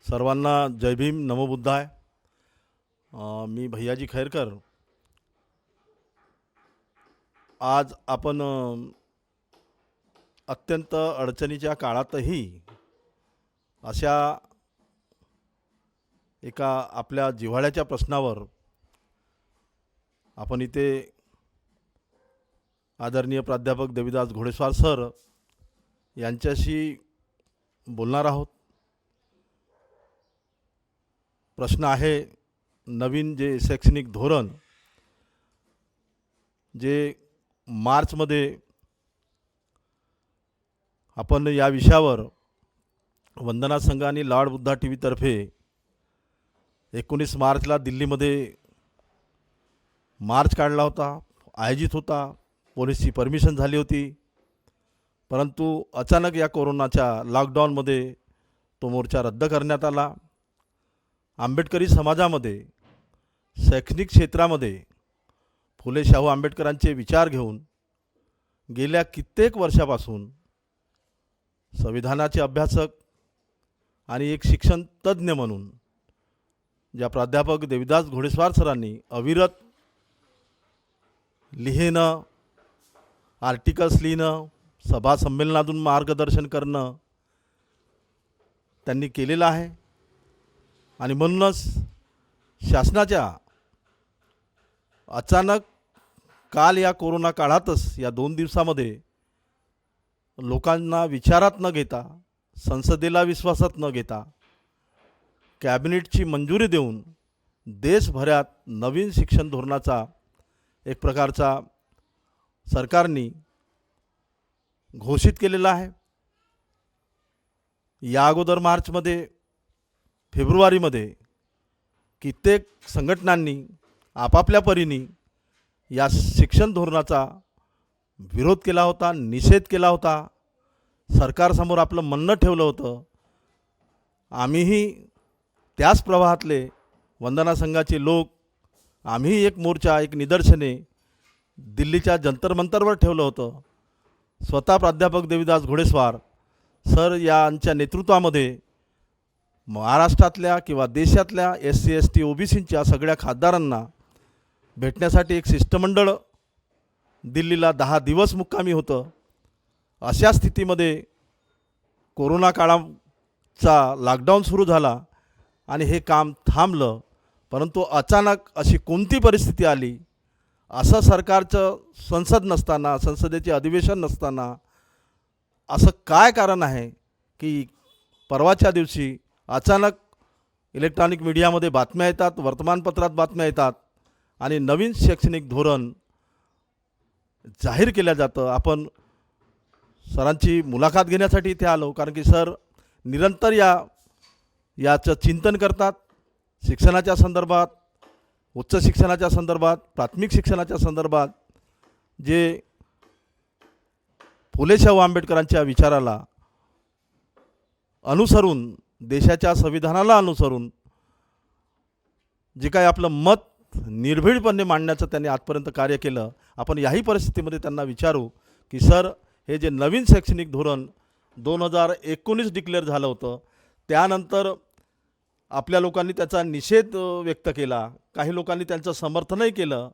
सर्वांना जय भीम, नमो बुद्धाय. मी भैयाजी खैरकर. आज आपण अत्यंत अडचणीच्या काळातही अशा एका आपल्या जिव्हाळ्याच्या प्रश्नावर आपण इथे आदरणीय प्राध्यापक देविदास घोडेस्वार सर यांच्याशी बोलणार आहोत. प्रश्न आहे नवीन जे शैक्षणिक धोरण जे मार्चमध्ये आपण या विषयावर वंदना संघ आणि लॉर्ड बुद्धा टी व्हीतर्फे 19 मार्चला दिल्लीमध्ये मार्च काढला होता, आयोजित होता. पोलीसची परमिशन झाली होती, परंतु अचानक या कोरोनाच्या लॉकडाऊनमध्ये तो मोर्चा रद्द करण्यात आला. आंबेडकरी समाजामध्ये शैक्षणिक क्षेत्रामध्ये फुले शाहू आंबेडकरांचे विचार घेऊन गेल्या कित्येक वर्षापासून संविधानाचे अभ्यासक आणि एक शिक्षण तज्ज्ञ म्हणून ज्या प्राध्यापक देविदास घोडेस्वार सरांनी अविरत लिहिणं, आर्टिकल्स लिहिणं, सभा संमेलनातून मार्गदर्शन करणं त्यांनी केलेलं आहे. आणि म्हणूनच शासनाच्या अचानक काल या कोरोना काळातच या 2 दिवसामध्ये लोकांना विचारात न घेता, संसदेला विश्वासात न घेता, कॅबिनेटची मंजुरी देऊन देशभरात नवीन शिक्षण धोरणाचा एक प्रकारचा सरकारने घोषित केलेला आहे. या अगोदर मार्चमध्ये, फेब्रुवारीमध्ये कित्येक संघटनांनी आपापल्या परीने या शिक्षण धोरणाचा विरोध केला होता, निषेध केला होता, सरकारसमोर आपलं म्हणणं ठेवलं होतं. आम्हीही त्याच प्रवाहातले वंदना संघाचे लोक, आम्ही एक मोर्चा, एक निदर्शने दिल्लीच्या जंतर मंतरवर ठेवलं होतं. स्वतः प्राध्यापक देविदास घोडेस्वार सर यांच्या नेतृत्वामध्ये महाराष्ट्रातल्या किंवा देशातल्या SC ST OBCच्या सगळ्या खासदारांना भेटण्यासाठी एक शिष्टमंडळ दिल्लीला 10 दिवस मुक्कामी होतं. अशा स्थितीमध्ये कोरोना काळाचा लॉकडाऊन सुरू झाला आणि हे काम थांबलं. परंतु अचानक अशी कोणती परिस्थिती आली, असं सरकारचं संसद नसताना, संसदेचे अधिवेशन नसताना असं काय कारण आहे की परवाच्या दिवशी अचानक इलेक्ट्रॉनिक मीडियामध्ये बातम्या येतात, वर्तमानपत्रात बातम्या येतात आणि नवीन शैक्षणिक धोरण जाहीर केलं जातं. आपण सरांची मुलाखत घेण्यासाठी इथे आलो, कारण की सर निरंतर याचं चिंतन करतात. शिक्षणाच्या संदर्भात, उच्च शिक्षणाच्या संदर्भात, प्राथमिक शिक्षणाच्या संदर्भात जे फुले शाहू आंबेडकरांच्या विचाराला अनुसरून, देशाच्या संविधानाला अनुसरून जे काही आपलं मत निर्भीडपणे मांडण्याचं त्यांनी आजपर्यंत कार्य केलं. आपण याही परिस्थितीमध्ये त्यांना विचारू की सर, हे जे नवीन शैक्षणिक धोरण 2019 डिक्लेअर झालं होतं, त्यानंतर आपल्या लोकांनी त्याचा निषेध व्यक्त केला, काही लोकांनी त्यांचं समर्थनही केलं.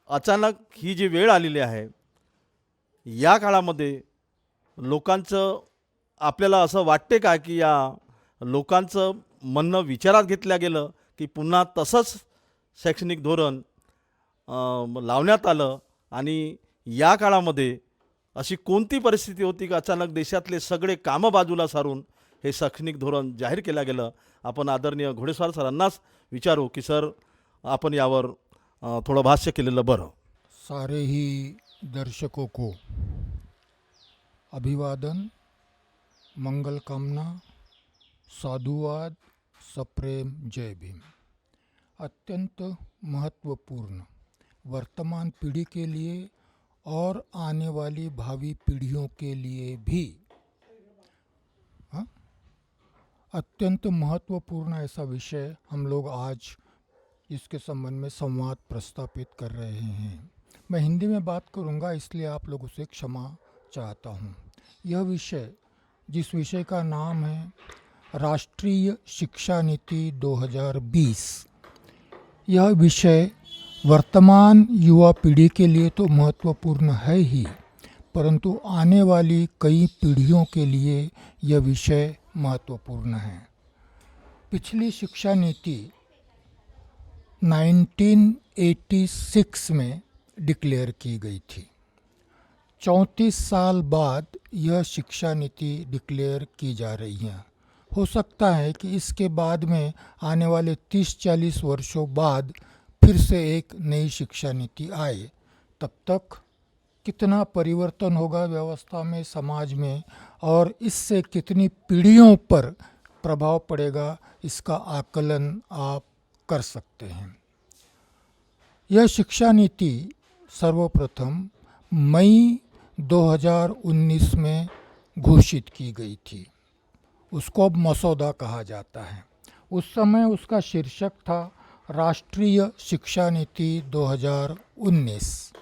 अचानक ही जी वेळ आलेली आहे, या काळामध्ये लोकांचं, आपल्याला असं वाटते का की या लोकांचं म्हणणं विचारात घेतलं गेलं की पुन्हा तसंच शैक्षणिक धोरण लावण्यात आलं. आणि या काळामध्ये अशी कोणती परिस्थिती होती की अचानक देशातले सगळे कामं बाजूला सारून हे शैक्षणिक धोरण जाहीर केलं गेलं. आपण आदरणीय घोडेस्वार सरांनाच विचारू की सर, आपण यावर थोडं भाष्य केलेलं बरं. सारे ही दर्शकों को अभिवादन, मंगल कामना, साधुवाद, सप्रेम जय भीम. अत्यंत महत्वपूर्ण वर्तमान पीढ़ी के लिए और आने वाली भावी पीढ़ियों के लिए भी अत्यंत महत्वपूर्ण ऐसा विषय हम लोग आज इसके संबंध में संवाद प्रस्तापित कर रहे हैं. मैं हिंदी में बात करूंगा, इसलिए आप लोगों से क्षमा चाहता हूं. यह विषय, जिस विषय का नाम है राष्ट्रीय शिक्षा नीति 2020। यह विषय वर्तमान युवा पीढ़ी के लिए तो महत्वपूर्ण है ही, परंतु आने वाली कई पीढ़ियों के लिए यह विषय महत्वपूर्ण है। पिछली शिक्षा नीति 1986 में डिक्लेयर की गई थी। 34 साल बाद यह शिक्षा नीति डिक्लेयर की जा रही है। हो सकता है कि इसके बाद में आने वाले 30-40 वर्षों बाद फिर से एक नई शिक्षा नीति आए। तब तक कितना परिवर्तन होगा व्यवस्था में, समाज में, और इससे कितनी पीढ़ियों पर प्रभाव पड़ेगा, इसका आकलन आप कर सकते हैं। यह शिक्षा नीति सर्वप्रथम मई 2019 में घोषित की गई थी। उसको अब मसौदा कहा जाता है। उस समय उसका शीर्षक था राष्ट्रीय शिक्षा नीति 2019।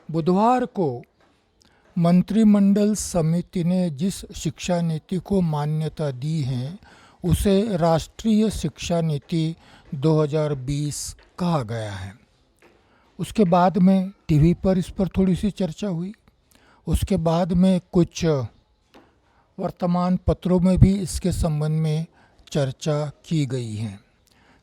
बुधवार को मंत्रिमंडल समिति ने जिस शिक्षा नीति को मान्यता दी है उसे राष्ट्रीय शिक्षा नीति 2020 कहा गया है। उसके बाद में टीवी पर इस पर थोड़ी सी चर्चा हुई। उसके बाद में कुछ वर्तमान पत्रों में भी इसके संबंध में चर्चा की गई है।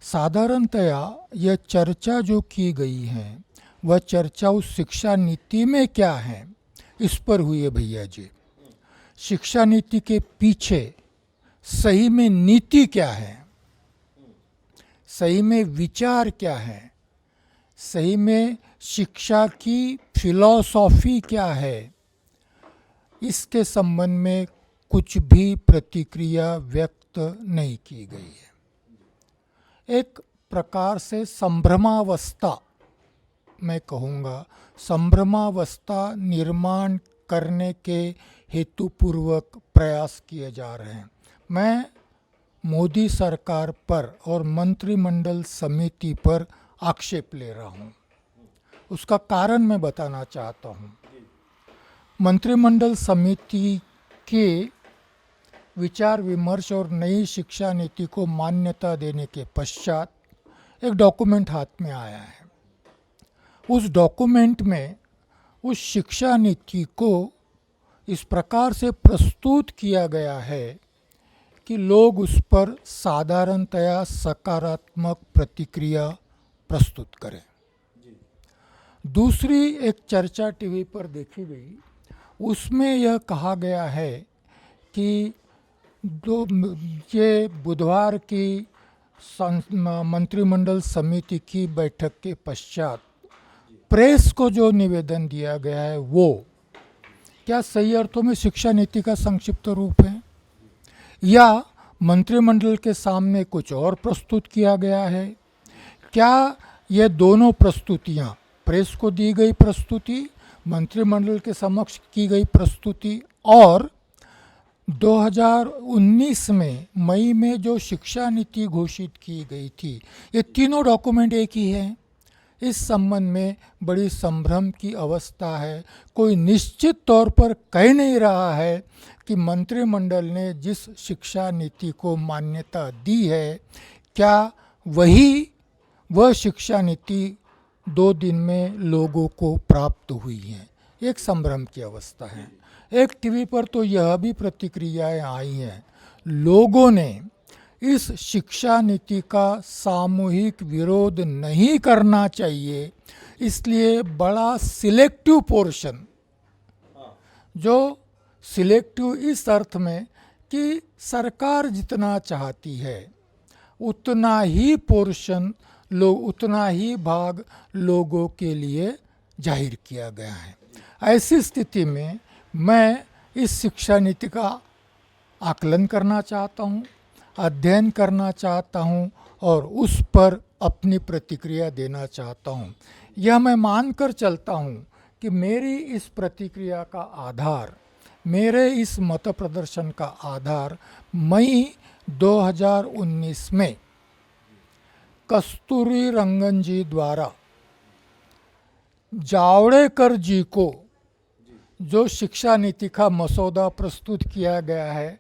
साधारणतया यह चर्चा जो की गई है वह चर्चा उस शिक्षा नीति में क्या है इस पर हुई है भैया जी। शिक्षा नीति के पीछे सही में नीति क्या है, सही में विचार क्या है, सही में शिक्षा की फिलॉसफी क्या है, इसके संबंध में कुछ भी प्रतिक्रिया व्यक्त नहीं की गई है। एक प्रकार से संभ्रमावस्था, मैं कहूँगा संभ्रमावस्था निर्माण करने के हेतुपूर्वक प्रयास किए जा रहे हैं। मैं मोदी सरकार पर और मंत्रिमंडल समिति पर आक्षेप ले रहा हूँ। उसका कारण मैं बताना चाहता हूँ। मंत्रिमंडल समिति के विचार विमर्श और नई शिक्षा नीति को मान्यता देने के पश्चात एक डॉक्यूमेंट हाथ में आया है। उस डॉक्यूमेंट में उस शिक्षा नीति को इस प्रकार से प्रस्तुत किया गया है कि लोग उस पर साधारणतया सकारात्मक प्रतिक्रिया प्रस्तुत करें। दूसरी एक चर्चा टीवी पर देखी गई, उसमें यह कहा गया है कि ये बुधवार की मंत्रिमंडल समिति की बैठक के पश्चात प्रेस को जो निवेदन दिया गया है वो क्या सही अर्थों में शिक्षा नीति का संक्षिप्त रूप है, या मंत्रिमंडल के सामने कुछ और प्रस्तुत किया गया है? क्या ये दोनों प्रस्तुतियां, प्रेस को दी गई प्रस्तुति, मंत्रिमंडल के समक्ष की गई प्रस्तुति और 2019 में मई में जो शिक्षा नीति घोषित की गई थी, ये तीनों डॉक्यूमेंट एक ही हैं? इस संबंध में बड़ी संभ्रम की अवस्था है। कोई निश्चित तौर पर कह नहीं रहा है कि मंत्रिमंडल ने जिस शिक्षा नीति को मान्यता दी है क्या वह शिक्षा नीति 2 दिन में लोगों को प्राप्त हुई है। एक संभ्रम की अवस्था है। एक टीवी पर तो यह भी प्रतिक्रियाएं आई हैं, लोगों ने इस शिक्षा नीति का सामूहिक विरोध नहीं करना चाहिए, इसलिए बड़ा सिलेक्टिव पोर्शन, जो सिलेक्टिव इस अर्थ में कि सरकार जितना चाहती है उतना ही पोर्शन उतना ही भाग लोगों के लिए जाहिर किया गया है। ऐसी स्थिति में मैं इस शिक्षा नीति का आकलन करना चाहता हूँ, अध्ययन करना चाहता हूँ और उस पर अपनी प्रतिक्रिया देना चाहता हूँ। यह मैं मानकर चलता हूँ कि मेरी इस प्रतिक्रिया का आधार, मेरे इस मत प्रदर्शन का आधार मई 2019 में कस्तूरी रंगन जी द्वारा जावड़ेकर जी को जो शिक्षा नीति का मसौदा प्रस्तुत किया गया है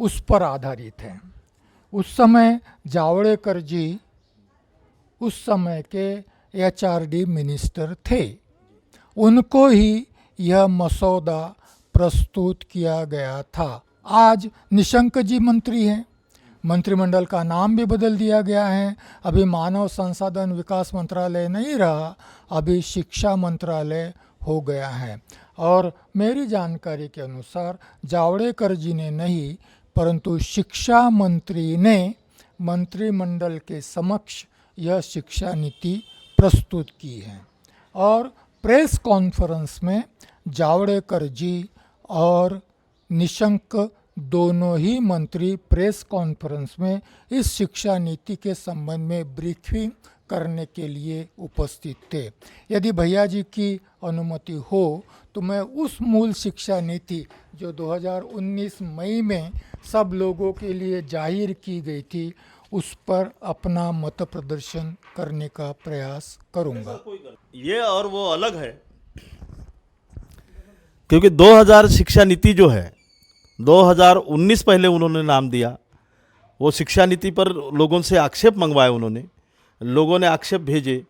उस पर आधारित है। उस समय जावड़ेकर जी उस समय के एचआरडी मिनिस्टर थे, उनको ही यह मसौदा प्रस्तुत किया गया था। आज निशंक जी मंत्री हैं, मंत्रिमंडल का नाम भी बदल दिया गया है। अभी मानव संसाधन विकास मंत्रालय नहीं रहा, अभी शिक्षा मंत्रालय हो गया है। और मेरी जानकारी के अनुसार जावड़ेकर जी ने नहीं, परंतु शिक्षा मंत्री ने मंत्रिमंडल के समक्ष यह शिक्षा नीति प्रस्तुत की है। और प्रेस कॉन्फ्रेंस में जावड़ेकर जी और निशंक दोनों ही मंत्री प्रेस कॉन्फ्रेंस में इस शिक्षा नीति के संबंध में ब्रीफिंग करने के लिए उपस्थित थे। यदि भैया जी की अनुमति हो तो मैं उस मूल शिक्षा नीति जो 2019 मई में सब लोगों के लिए जाहिर की गई थी, उस पर अपना मत प्रदर्शन करने का प्रयास करूंगा। ये और वो अलग है, क्योंकि 2000 शिक्षा नीति जो है 2019 पहले उन्होंने नाम दिया। वो शिक्षा नीति पर लोगों से आक्षेप मंगवाए उन्होंने, लोगों ने आक्षेप भेजे।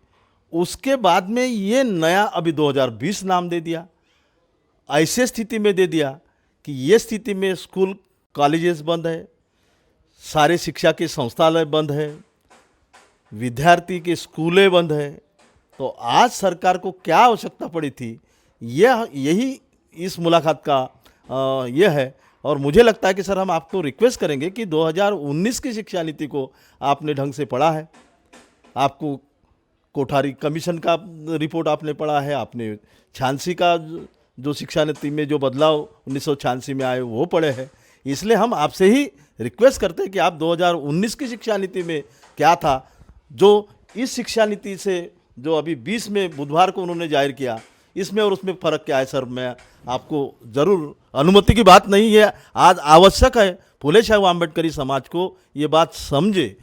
उसके बाद में ये नया अभी 2020 नाम दे दिया। ऐसे स्थिति में दे दिया कि ये स्थिति में स्कूल कॉलेजेस बंद है, सारे शिक्षा के संस्थालय बंद है, विद्यार्थी के स्कूलें बंद है। तो आज सरकार को क्या आवश्यकता पड़ी थी, यही इस मुलाकात का यह है। और मुझे लगता है कि सर हम आपको रिक्वेस्ट करेंगे कि 2019 की शिक्षा नीति को आपने ढंग से पढ़ा है, आपको कोठारी कमीशन का रिपोर्ट आपने पढ़ा है, आपने झांसी का जो शिक्षा नीति में जो बदलाव 1986 में आए वो पढ़े हैं। इसलिए हम आपसे ही रिक्वेस्ट करते हैं कि आप 2019 की शिक्षा नीति में क्या था, जो इस शिक्षा नीति से जो अभी 20 में बुधवार को उन्होंने जाहिर किया, इसमें और उसमें फ़र्क क्या है सर। मैं आपको ज़रूर, अनुमति की बात नहीं है, आज आवश्यक है फूले शाहू आम्बेडकरी समाज को ये बात समझे,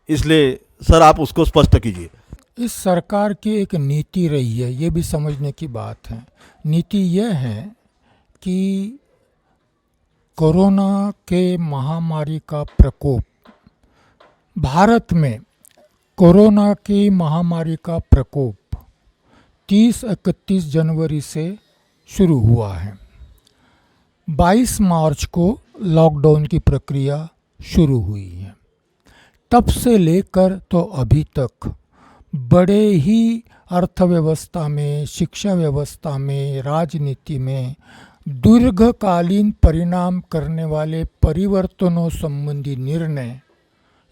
इसलिए सर आप उसको स्पष्ट कीजिए। इस सरकार की एक नीति रही है, ये भी समझने की बात है। नीति यह है कि कोरोना के महामारी का प्रकोप, भारत में कोरोना की महामारी का प्रकोप 30-31 जनवरी से शुरू हुआ है। 22 मार्च को लॉकडाउन की प्रक्रिया शुरू हुई है। तब से लेकर तो अभी तक बड़े ही अर्थव्यवस्था में, शिक्षा व्यवस्था में, राजनीति में दीर्घकालीन परिणाम करने वाले परिवर्तनों संबंधी निर्णय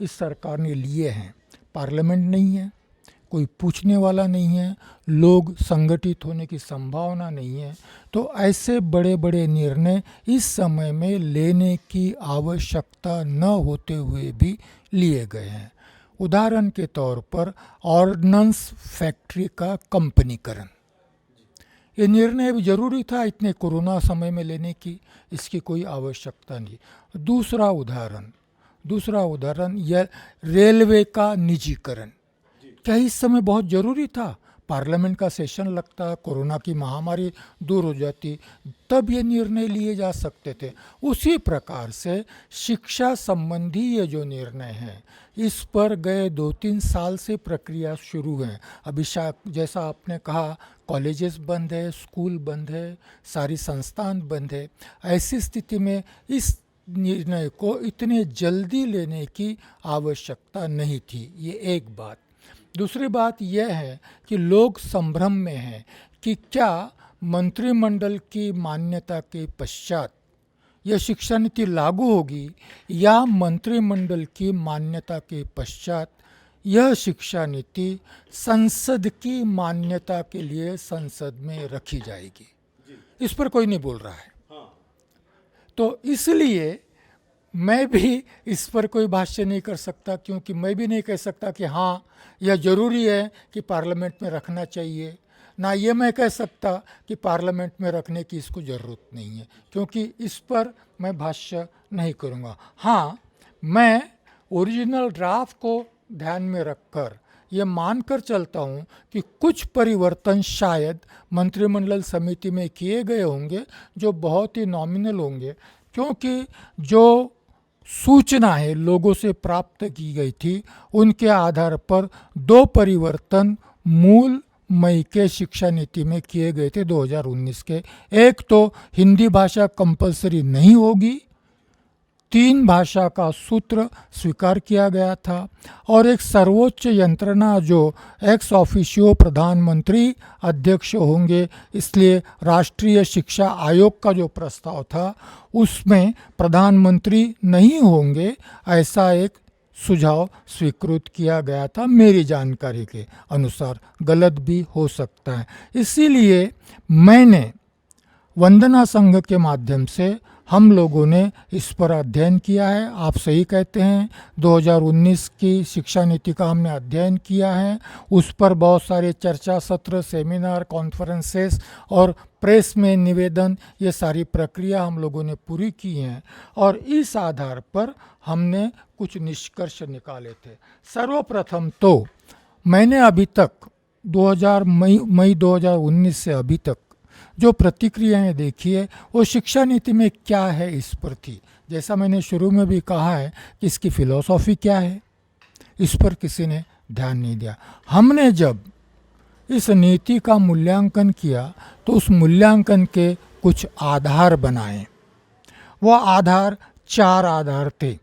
इस सरकार ने लिए हैं। पार्लियामेंट नहीं है, कोई पूछने वाला नहीं है, लोग संगठित होने की संभावना नहीं है, तो ऐसे बड़े बड़े निर्णय इस समय में लेने की आवश्यकता न होते हुए भी लिए गए हैं। उदाहरण के तौर पर ऑर्डिनेंस फैक्ट्री का कंपनीकरण, ये निर्णय भी जरूरी था इतने कोरोना समय में लेने की, इसकी कोई आवश्यकता नहीं। दूसरा उदाहरण यह रेलवे का निजीकरण, क्या इस समय बहुत ज़रूरी था? पार्लियामेंट का सेशन लगता, कोरोना की महामारी दूर हो जाती, तब ये निर्णय लिए जा सकते थे। उसी प्रकार से शिक्षा संबंधी ये जो निर्णय है, इस पर गए 2-3 साल से प्रक्रिया शुरू है। अभी जैसा आपने कहा, कॉलेजेस बंद है, स्कूल बंद है, सारी संस्थान बंद है। ऐसी स्थिति में इस निर्णय को इतने जल्दी लेने की आवश्यकता नहीं थी, ये एक बात। दूसरी बात यह है कि लोग संभ्रम में हैं कि क्या मंत्रिमंडल की मान्यता के पश्चात यह शिक्षा नीति लागू होगी या मंत्रिमंडल की मान्यता के पश्चात यह शिक्षा नीति संसद की मान्यता के लिए संसद में रखी जाएगी। इस पर कोई नहीं बोल रहा है। तो इसलिए मैं भी इस पर कोई भाष्य नहीं कर सकता, क्योंकि मैं भी नहीं कह सकता कि हाँ यह ज़रूरी है कि पार्लियामेंट में रखना चाहिए, ना ये मैं कह सकता कि पार्लियामेंट में रखने की इसको ज़रूरत नहीं है, क्योंकि इस पर मैं भाष्य नहीं करूँगा। हाँ, मैं ओरिजिनल ड्राफ्ट को ध्यान में रखकर ये मानकर चलता हूँ कि कुछ परिवर्तन शायद मंत्रिमंडल समिति में किए गए होंगे जो बहुत ही नॉमिनल होंगे, क्योंकि जो सूचनाएं लोगों से प्राप्त की गई थी, उनके आधार पर 2 परिवर्तन मूल मई के शिक्षा नीति में किए गए थे 2019 के। एक तो हिंदी भाषा कंपलसरी नहीं होगी, 3 भाषा का सूत्र स्वीकार किया गया था, और एक सर्वोच्च यंत्रणा जो एक्स ऑफिशियो प्रधानमंत्री अध्यक्ष होंगे, इसलिए राष्ट्रीय शिक्षा आयोग का जो प्रस्ताव था उसमें प्रधानमंत्री नहीं होंगे, ऐसा एक सुझाव स्वीकृत किया गया था मेरी जानकारी के अनुसार। गलत भी हो सकता है। इसीलिए मैंने वंदना संघ के माध्यम से हम लोगों ने इस पर अध्ययन किया है। आप सही कहते हैं, 2019 की शिक्षा नीति का हमने अध्ययन किया है। उस पर बहुत सारे चर्चा सत्र, सेमिनार, कॉन्फ्रेंसेस और प्रेस में निवेदन, ये सारी प्रक्रिया हम लोगों ने पूरी की हैं, और इस आधार पर हमने कुछ निष्कर्ष निकाले थे। सर्वप्रथम तो मैंने अभी तक मई 2019 से अभी तक जो प्रतिक्रियाएं देखी है वो शिक्षा नीति में क्या है इस पर थी। जैसा मैंने शुरू में भी कहा है कि इसकी फिलॉसफी क्या है, इस पर किसी ने ध्यान नहीं दिया। हमने जब इस नीति का मूल्यांकन किया तो उस मूल्यांकन के कुछ आधार बनाए। वो आधार 4 आधार थे।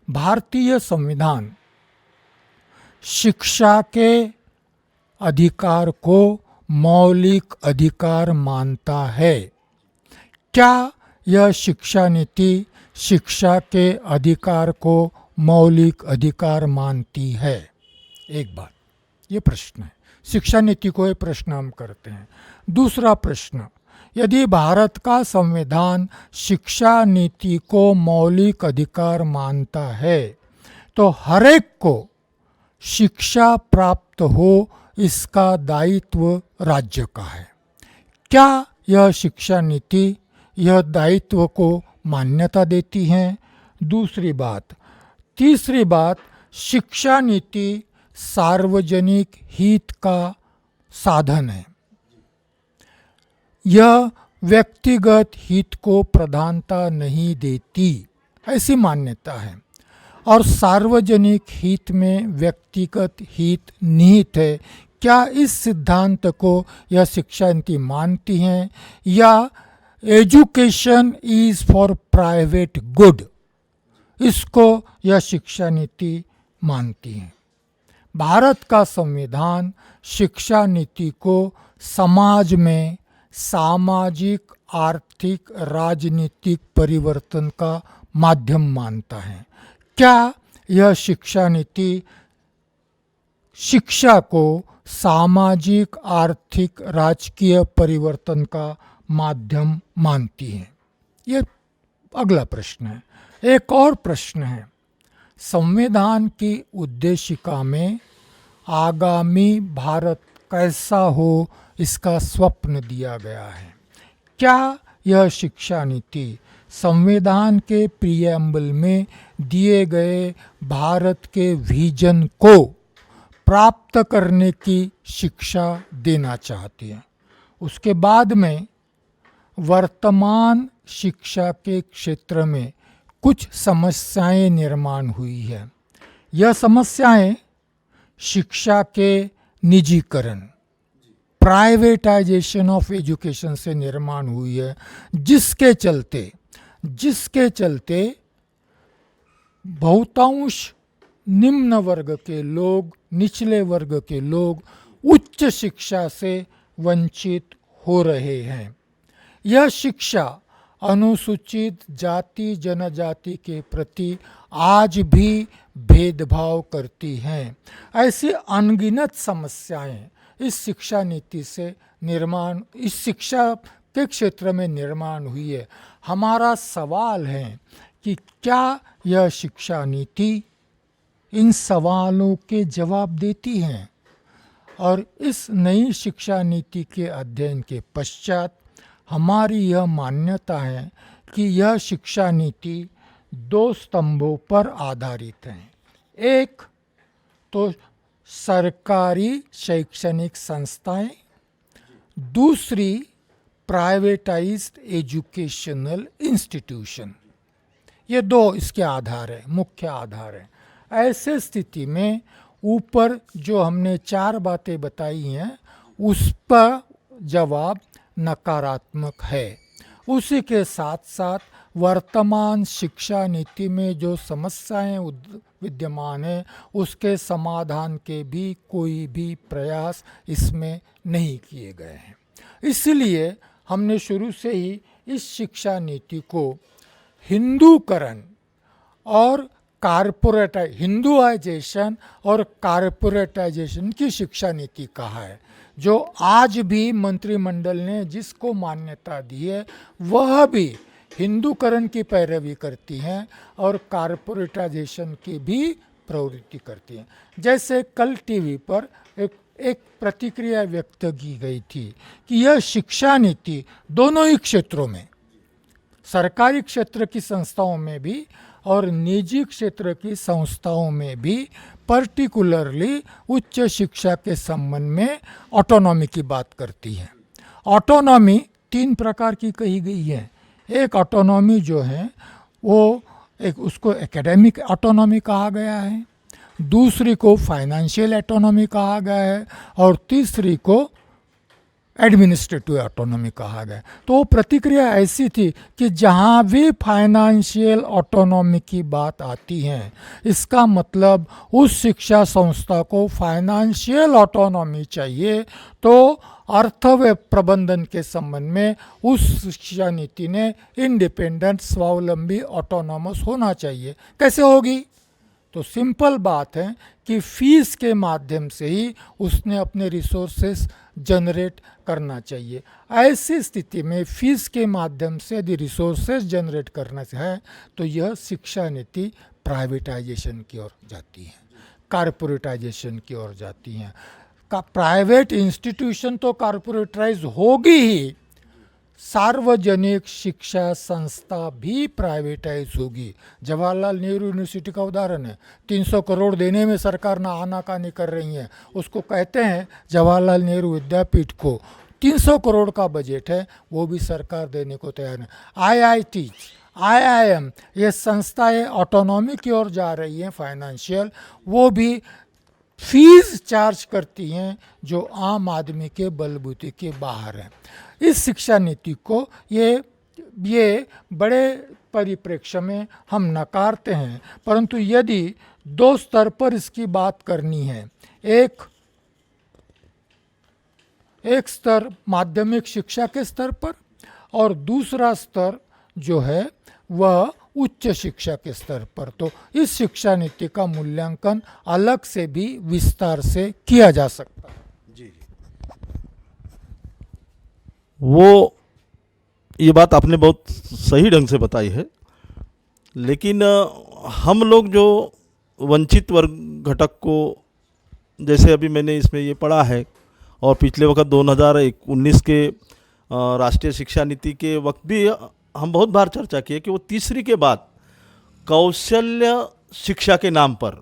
भारतीय संविधान शिक्षा के अधिकार को मौलिक अधिकार मानता है। क्या यह शिक्षा नीति शिक्षा के अधिकार को मौलिक अधिकार मानती है? एक बात, ये प्रश्न है। शिक्षा नीति को ये प्रश्न हम करते हैं। दूसरा प्रश्न, यदि भारत का संविधान शिक्षा नीति को मौलिक अधिकार मानता है तो हर एक को शिक्षा प्राप्त हो, इसका दायित्व राज्य का है। क्या यह शिक्षा नीति यह दायित्व को मान्यता देती है? दूसरी बात। तीसरी बात, शिक्षा नीति सार्वजनिक हित का साधन है। यह व्यक्तिगत हित को प्रधानता नहीं देती, ऐसी मान्यता है। और सार्वजनिक हित में व्यक्तिगत हित निहित है। क्या इस सिद्धांत को यह शिक्षा नीति मानती हैं, या education is for private good, इसको यह शिक्षा नीति मानती है? भारत का संविधान शिक्षा नीति को समाज में सामाजिक, आर्थिक, राजनीतिक परिवर्तन का माध्यम मानता है। क्या यह शिक्षा नीति शिक्षा को सामाजिक, आर्थिक, राजकीय परिवर्तन का माध्यम मानती है? ये अगला प्रश्न है। एक और प्रश्न है, संविधान की उद्देशिका में आगामी भारत कैसा हो, इसका स्वप्न दिया गया है। क्या यह शिक्षा नीति संविधान के प्रीएम्बल में दिए गए भारत के विजन को प्राप्त करने की शिक्षा देना चाहती है? उसके बाद में वर्तमान शिक्षा के क्षेत्र में कुछ समस्याएं निर्माण हुई है। यह समस्याएं शिक्षा के निजीकरण, प्राइवेटाइजेशन ऑफ एजुकेशन से निर्माण हुई है, जिसके चलते बहुतांश निम्न वर्ग के लोग, निचले वर्ग के लोग उच्च शिक्षा से वंचित हो रहे हैं। यह शिक्षा अनुसूचित जाति जनजाति के प्रति आज भी भेदभाव करती हैं। ऐसी अनगिनत समस्याएं इस शिक्षा नीति से इस शिक्षा के क्षेत्र में निर्माण हुई है। हमारा सवाल है कि क्या यह शिक्षा नीति इन सवालों के जवाब देती है? और इस नई शिक्षा नीति के अध्ययन के पश्चात हमारी यह मान्यता है कि यह शिक्षा नीति 2 स्तंभों पर आधारित है। एक तो सरकारी शैक्षणिक संस्थाएं, दूसरी प्राइवेटाइज्ड एजुकेशनल इंस्टीट्यूशन। ये दो इसके आधार है, मुख्य आधार है। ऐसे स्थिति में ऊपर जो हमने 4 बातें बताई हैं उस पर जवाब नकारात्मक है। उसी के साथ साथ वर्तमान शिक्षा नीति में जो समस्याएं विद्यमान है उसके समाधान के भी कोई भी प्रयास इसमें नहीं किए गए हैं। इसलिए हमने शुरू से ही इस शिक्षा नीति को हिंदूकरण और हिंदुआइजेशन और कारपोरेटाइजेशन की शिक्षा नीति कहा है। जो आज भी मंत्रिमंडल ने जिसको मान्यता दी है वह भी हिंदूकरण की पैरवी करती हैं और कारपोरेटाइजेशन की भी प्रवृत्ति करती हैं। जैसे कल टीवी पर एक प्रतिक्रिया व्यक्त की गई थी कि यह शिक्षा नीति दोनों ही क्षेत्रों में, सरकारी क्षेत्र की संस्थाओं में भी और निजी क्षेत्र की संस्थाओं में भी, पर्टिकुलरली उच्च शिक्षा के संबंध में ऑटोनॉमी की बात करती है। ऑटोनॉमी 3 प्रकार की कही गई है। एक ऑटोनॉमी जो है वो उसको एकेडमिक ऑटोनॉमी कहा गया है, दूसरी को फाइनेंशियल ऑटोनॉमी कहा गया है और तीसरी को एडमिनिस्ट्रेटिव ऑटोनॉमी कहा गया। तो प्रतिक्रिया ऐसी थी कि जहाँ भी फाइनेंशियल ऑटोनॉमी की बात आती है इसका मतलब उस शिक्षा संस्था को फाइनेंशियल ऑटोनॉमी चाहिए, तो अर्थ व प्रबंधन के संबंध में उस शिक्षा नीति ने इंडिपेंडेंट, स्वावलंबी, ऑटोनॉमस होना चाहिए। कैसे होगी? तो सिंपल बात है कि फीस के माध्यम से ही उसने अपने रिसोर्सेस जनरेट करना चाहिए। ऐसी स्थिति में फीस के माध्यम से यदि रिसोर्सेस जनरेट करना है तो यह शिक्षा नीति प्राइवेटाइजेशन की ओर जाती है, कारपोरेटाइजेशन की ओर जाती है। प्राइवेट इंस्टीट्यूशन तो कारपोरेटाइज होगी ही, सार्वजनिक शिक्षा संस्था भी प्राइवेटाइज होगी। जवाहरलाल नेहरू यूनिवर्सिटी का उदाहरण है। 300 करोड़ देने में सरकार ना आनाकानी कर रही है। उसको कहते हैं जवाहरलाल नेहरू विद्यापीठ को 300 करोड़ का बजट है, वो भी सरकार देने को तैयार है। IIT, IIM ये संस्थाएं ऑटोनॉमी की ओर जा रही हैं, फाइनेंशियल, वो भी फीस चार्ज करती हैं जो आम आदमी के बलबूते के बाहर है। इस शिक्षा नीति को ये बड़े परिप्रेक्ष्य में हम नकारते हैं, परंतु यदि 2 स्तर पर इसकी बात करनी है, एक स्तर माध्यमिक शिक्षा के स्तर पर और दूसरा स्तर जो है वह उच्च शिक्षा के स्तर पर, तो इस शिक्षा नीति का मूल्यांकन अलग से भी विस्तार से किया जा सकता है। जी, वो ये बात आपने बहुत सही ढंग से बताई है, लेकिन हम लोग जो वंचित वर्ग घटक को, जैसे अभी मैंने इसमें ये पढ़ा है और पिछले वक्त 2019 के राष्ट्रीय शिक्षा नीति के वक्त भी हम बहुत बार चर्चा किए कि वो तीसरी के बाद कौशल्य शिक्षा के नाम पर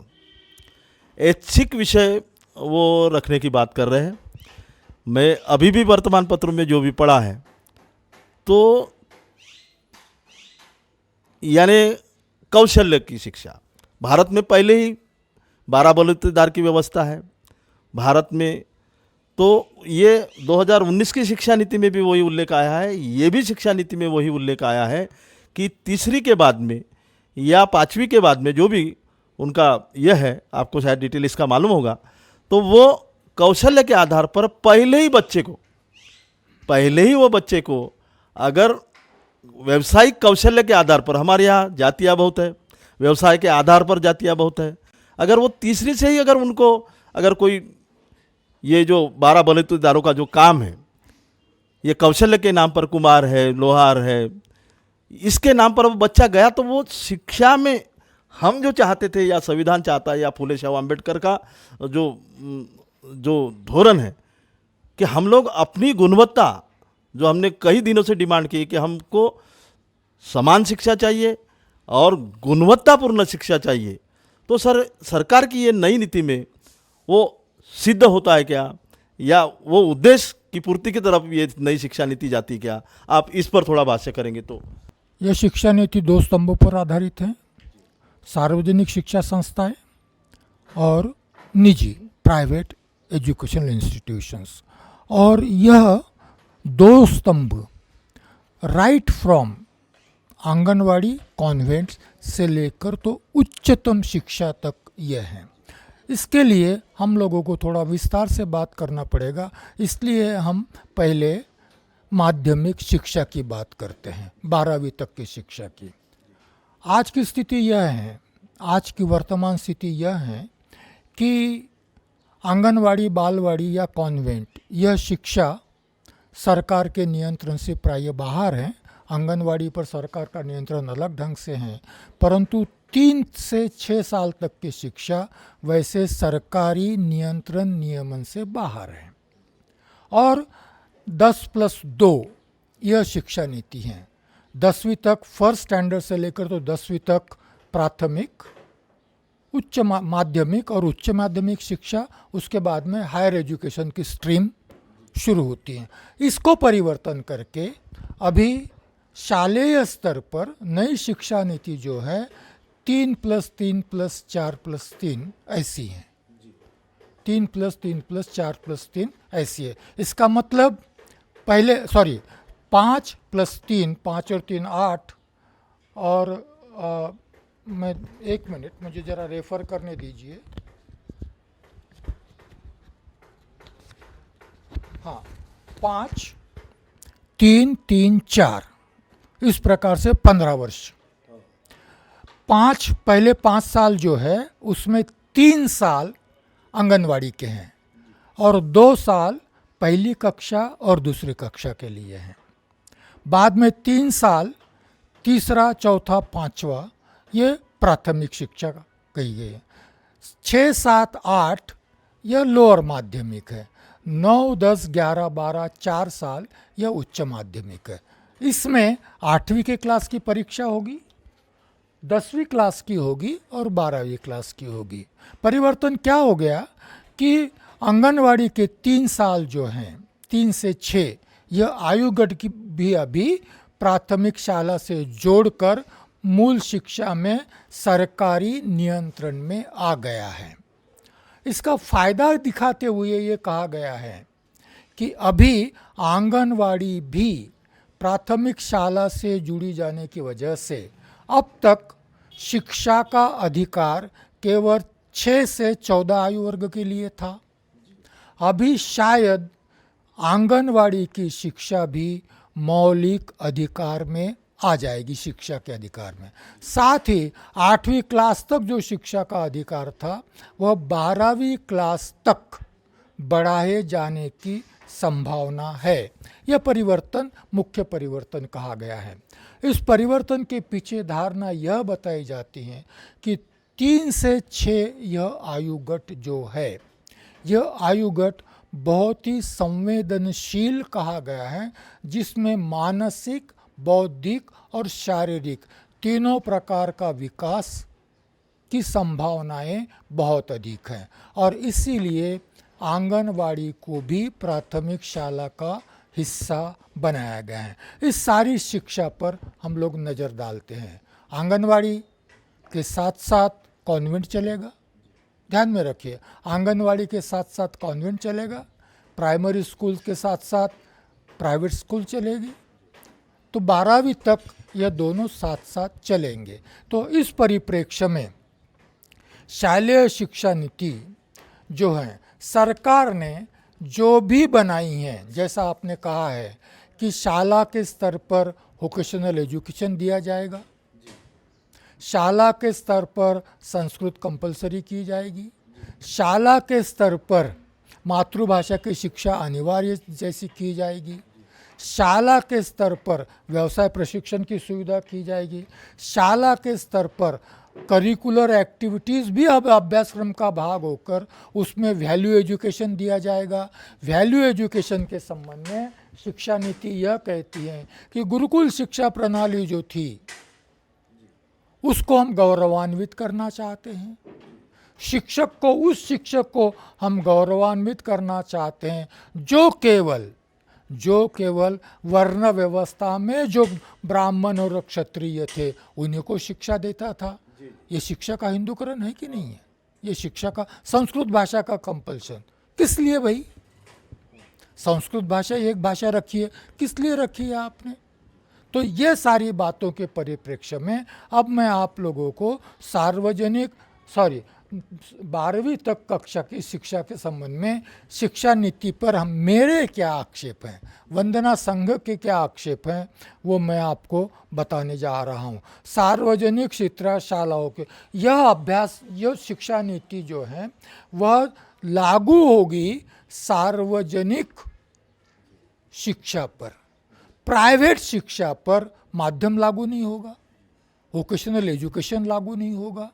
ऐच्छिक विषय वो रखने की बात कर रहे हैं। मैं अभी भी वर्तमान पत्रों में जो भी पढ़ा है तो यानी कौशल्य की शिक्षा, भारत में पहले ही 12 बलुतेदार की व्यवस्था है भारत में, तो ये 2019 की शिक्षा नीति में भी वही उल्लेख आया है, ये भी शिक्षा नीति में वही उल्लेख आया है कि तीसरी के बाद में या 5वीं के बाद में जो भी उनका यह है, आपको शायद डिटेल इसका मालूम होगा, तो वो कौशल्य के आधार पर पहले ही वो बच्चे को अगर व्यवसायिक कौशल्य के आधार पर, हमारे यहाँ जातियाँ बहुत है, व्यवसाय के आधार पर जातियाँ बहुत है, अगर वो तीसरी से ही अगर उनको अगर कोई ये जो 12 बलुतेदारों का जो काम है, ये कौशल्य के नाम पर कुम्हार है, लोहार है, इसके नाम पर वो बच्चा गया, तो वो शिक्षा में हम जो चाहते थे या संविधान चाहता है या फूले शाह अम्बेडकर का जो धोरण है कि हम लोग अपनी गुणवत्ता, जो हमने कई दिनों से डिमांड की कि हमको समान शिक्षा चाहिए और गुणवत्तापूर्ण शिक्षा चाहिए, तो सरकार की ये नई नीति में वो सिद्ध होता है क्या, या वो उद्देश्य की पूर्ति की तरफ ये नई शिक्षा नीति जाती क्या? आप इस पर थोड़ा भाष्य करेंगे तो। यह शिक्षा नीति दो स्तंभों पर आधारित है, सार्वजनिक शिक्षा संस्थाएं और निजी प्राइवेट एजुकेशनल इंस्टीट्यूशंस। और यह दो स्तंभ राइट फ्रॉम आंगनवाड़ी कॉन्वेंट्स से लेकर तो उच्चतम शिक्षा तक यह है। इसके लिए हम लोगों को थोड़ा विस्तार से बात करना पड़ेगा, इसलिए हम पहले माध्यमिक शिक्षा की बात करते हैं, 12वीं तक की शिक्षा की। आज की स्थिति यह है, आज की वर्तमान स्थिति यह है कि आंगनवाड़ी, बालवाड़ी या कॉन्वेंट यह शिक्षा सरकार के नियंत्रण से प्राय बाहर है। आंगनवाड़ी पर सरकार का नियंत्रण अलग ढंग से है, परंतु 3 से 6 साल तक की शिक्षा वैसे सरकारी नियंत्रण नियमन से बाहर है। और 10+2 यह शिक्षा नीति है। 10वीं तक फर्स्ट स्टैंडर्ड से लेकर तो 10वीं तक प्राथमिक, उच्च माध्यमिक और उच्च माध्यमिक शिक्षा, उसके बाद में हायर एजुकेशन की स्ट्रीम शुरू होती है। इसको परिवर्तन करके अभी शालेय स्तर पर नई शिक्षा नीति जो है 3+3+4+3 ऐसी है, 3+3+4+3 ऐसी है। इसका मतलब 5+3, 5 और 3 8, और मैं 1 मिनट, मुझे ज़रा रेफ़र करने दीजिए। हाँ, 5, 3, 3, 4, इस प्रकार से 15 वर्ष। पहले 5 साल जो है उसमें 3 साल आंगनवाड़ी के हैं और 2 साल पहली कक्षा और दूसरी कक्षा के लिए हैं। बाद में 3 साल तीसरा, चौथा, पांचवा ये प्राथमिक शिक्षा कही गई है। 6, 7, 8 यह लोअर माध्यमिक है। 9, 10, 11, 12 4 साल यह उच्च माध्यमिक है। इसमें 8वीं के क्लास की परीक्षा होगी, 10वीं क्लास की होगी और 12वीं क्लास की होगी। परिवर्तन क्या हो गया कि आंगनवाड़ी के 3 साल जो हैं, 3 से 6, यह आयुगढ़ की भी अभी प्राथमिक शाला से जोड़कर मूल शिक्षा में सरकारी नियंत्रण में आ गया है। इसका फायदा दिखाते हुए ये कहा गया है कि अभी आंगनवाड़ी भी प्राथमिक शाला से जुड़ी जाने की वजह से अब तक शिक्षा का अधिकार केवल 6 से 14 आयु वर्ग के लिए था। अभी शायद आंगनवाड़ी की शिक्षा भी मौलिक अधिकार में आ जाएगी, शिक्षा के अधिकार में। साथ ही 8वीं क्लास तक जो शिक्षा का अधिकार था वह 12वीं क्लास तक बढ़ाए जाने की संभावना है। यह परिवर्तन मुख्य परिवर्तन कहा गया है। इस परिवर्तन के पीछे धारणा यह बताई जाती है कि 3 से 6 यह आयुगट जो है, यह आयुगट बहुत ही संवेदनशील कहा गया है, जिसमें मानसिक, बौद्धिक और शारीरिक तीनों प्रकार का विकास की संभावनाएं बहुत अधिक हैं। और इसीलिए आंगनवाड़ी को भी प्राथमिक शाला का हिस्सा बनाया गया है। इस सारी शिक्षा पर हम लोग नज़र डालते हैं। आंगनवाड़ी के साथ साथ कॉन्वेंट चलेगा, ध्यान में रखिए, आंगनवाड़ी के साथ साथ कॉन्वेंट चलेगा, प्राइमरी स्कूल के साथ साथ प्राइवेट स्कूल चलेगी, तो 12वीं तक यह दोनों साथ साथ चलेंगे। तो इस परिप्रेक्ष्य में शालेय शिक्षा नीति जो है सरकार ने जो भी बनाई हैं, जैसा आपने कहा है कि शाला के स्तर पर वोकेशनल एजुकेशन दिया जाएगा, शाला के स्तर पर संस्कृत कंपलसरी की जाएगी, शाला के स्तर पर मातृभाषा की शिक्षा अनिवार्य जैसी की जाएगी, शाला के स्तर पर व्यवसाय प्रशिक्षण की सुविधा की जाएगी, शाला के स्तर पर करिकुलर एक्टिविटीज़ भी अब अभ्यासक्रम का भाग होकर उसमें वैल्यू एजुकेशन दिया जाएगा। वैल्यू एजुकेशन के संबंध में शिक्षा नीति यह कहती है कि गुरुकुल शिक्षा प्रणाली जो थी उसको हम गौरवान्वित करना चाहते हैं, शिक्षक को, उस शिक्षक को हम गौरवान्वित करना चाहते हैं जो केवल जो केवल वर्ण व्यवस्था में जो ब्राह्मण और क्षत्रिय थे उन्हीं को शिक्षा देता था। ये शिक्षा का हिंदूकरण है कि नहीं है? ये शिक्षा का, संस्कृत भाषा का कंपल्शन किस लिए भाई? संस्कृत भाषा एक भाषा रखी है, किस लिए रखी है आपने? तो ये सारी बातों के परिप्रेक्ष्य में अब मैं आप लोगों को सार्वजनिक 12वीं तक कक्षा की शिक्षा के संबंध में शिक्षा नीति पर मेरे क्या आक्षेप हैं, वंदना संघ के क्या आक्षेप हैं, वो मैं आपको बताने जा रहा हूँ। सार्वजनिक शिक्षाशालाओं के यह अभ्यास, यह शिक्षा नीति जो है वह लागू होगी सार्वजनिक शिक्षा पर, प्राइवेट शिक्षा पर माध्यम लागू नहीं होगा, वोकेशनल एजुकेशन लागू नहीं होगा,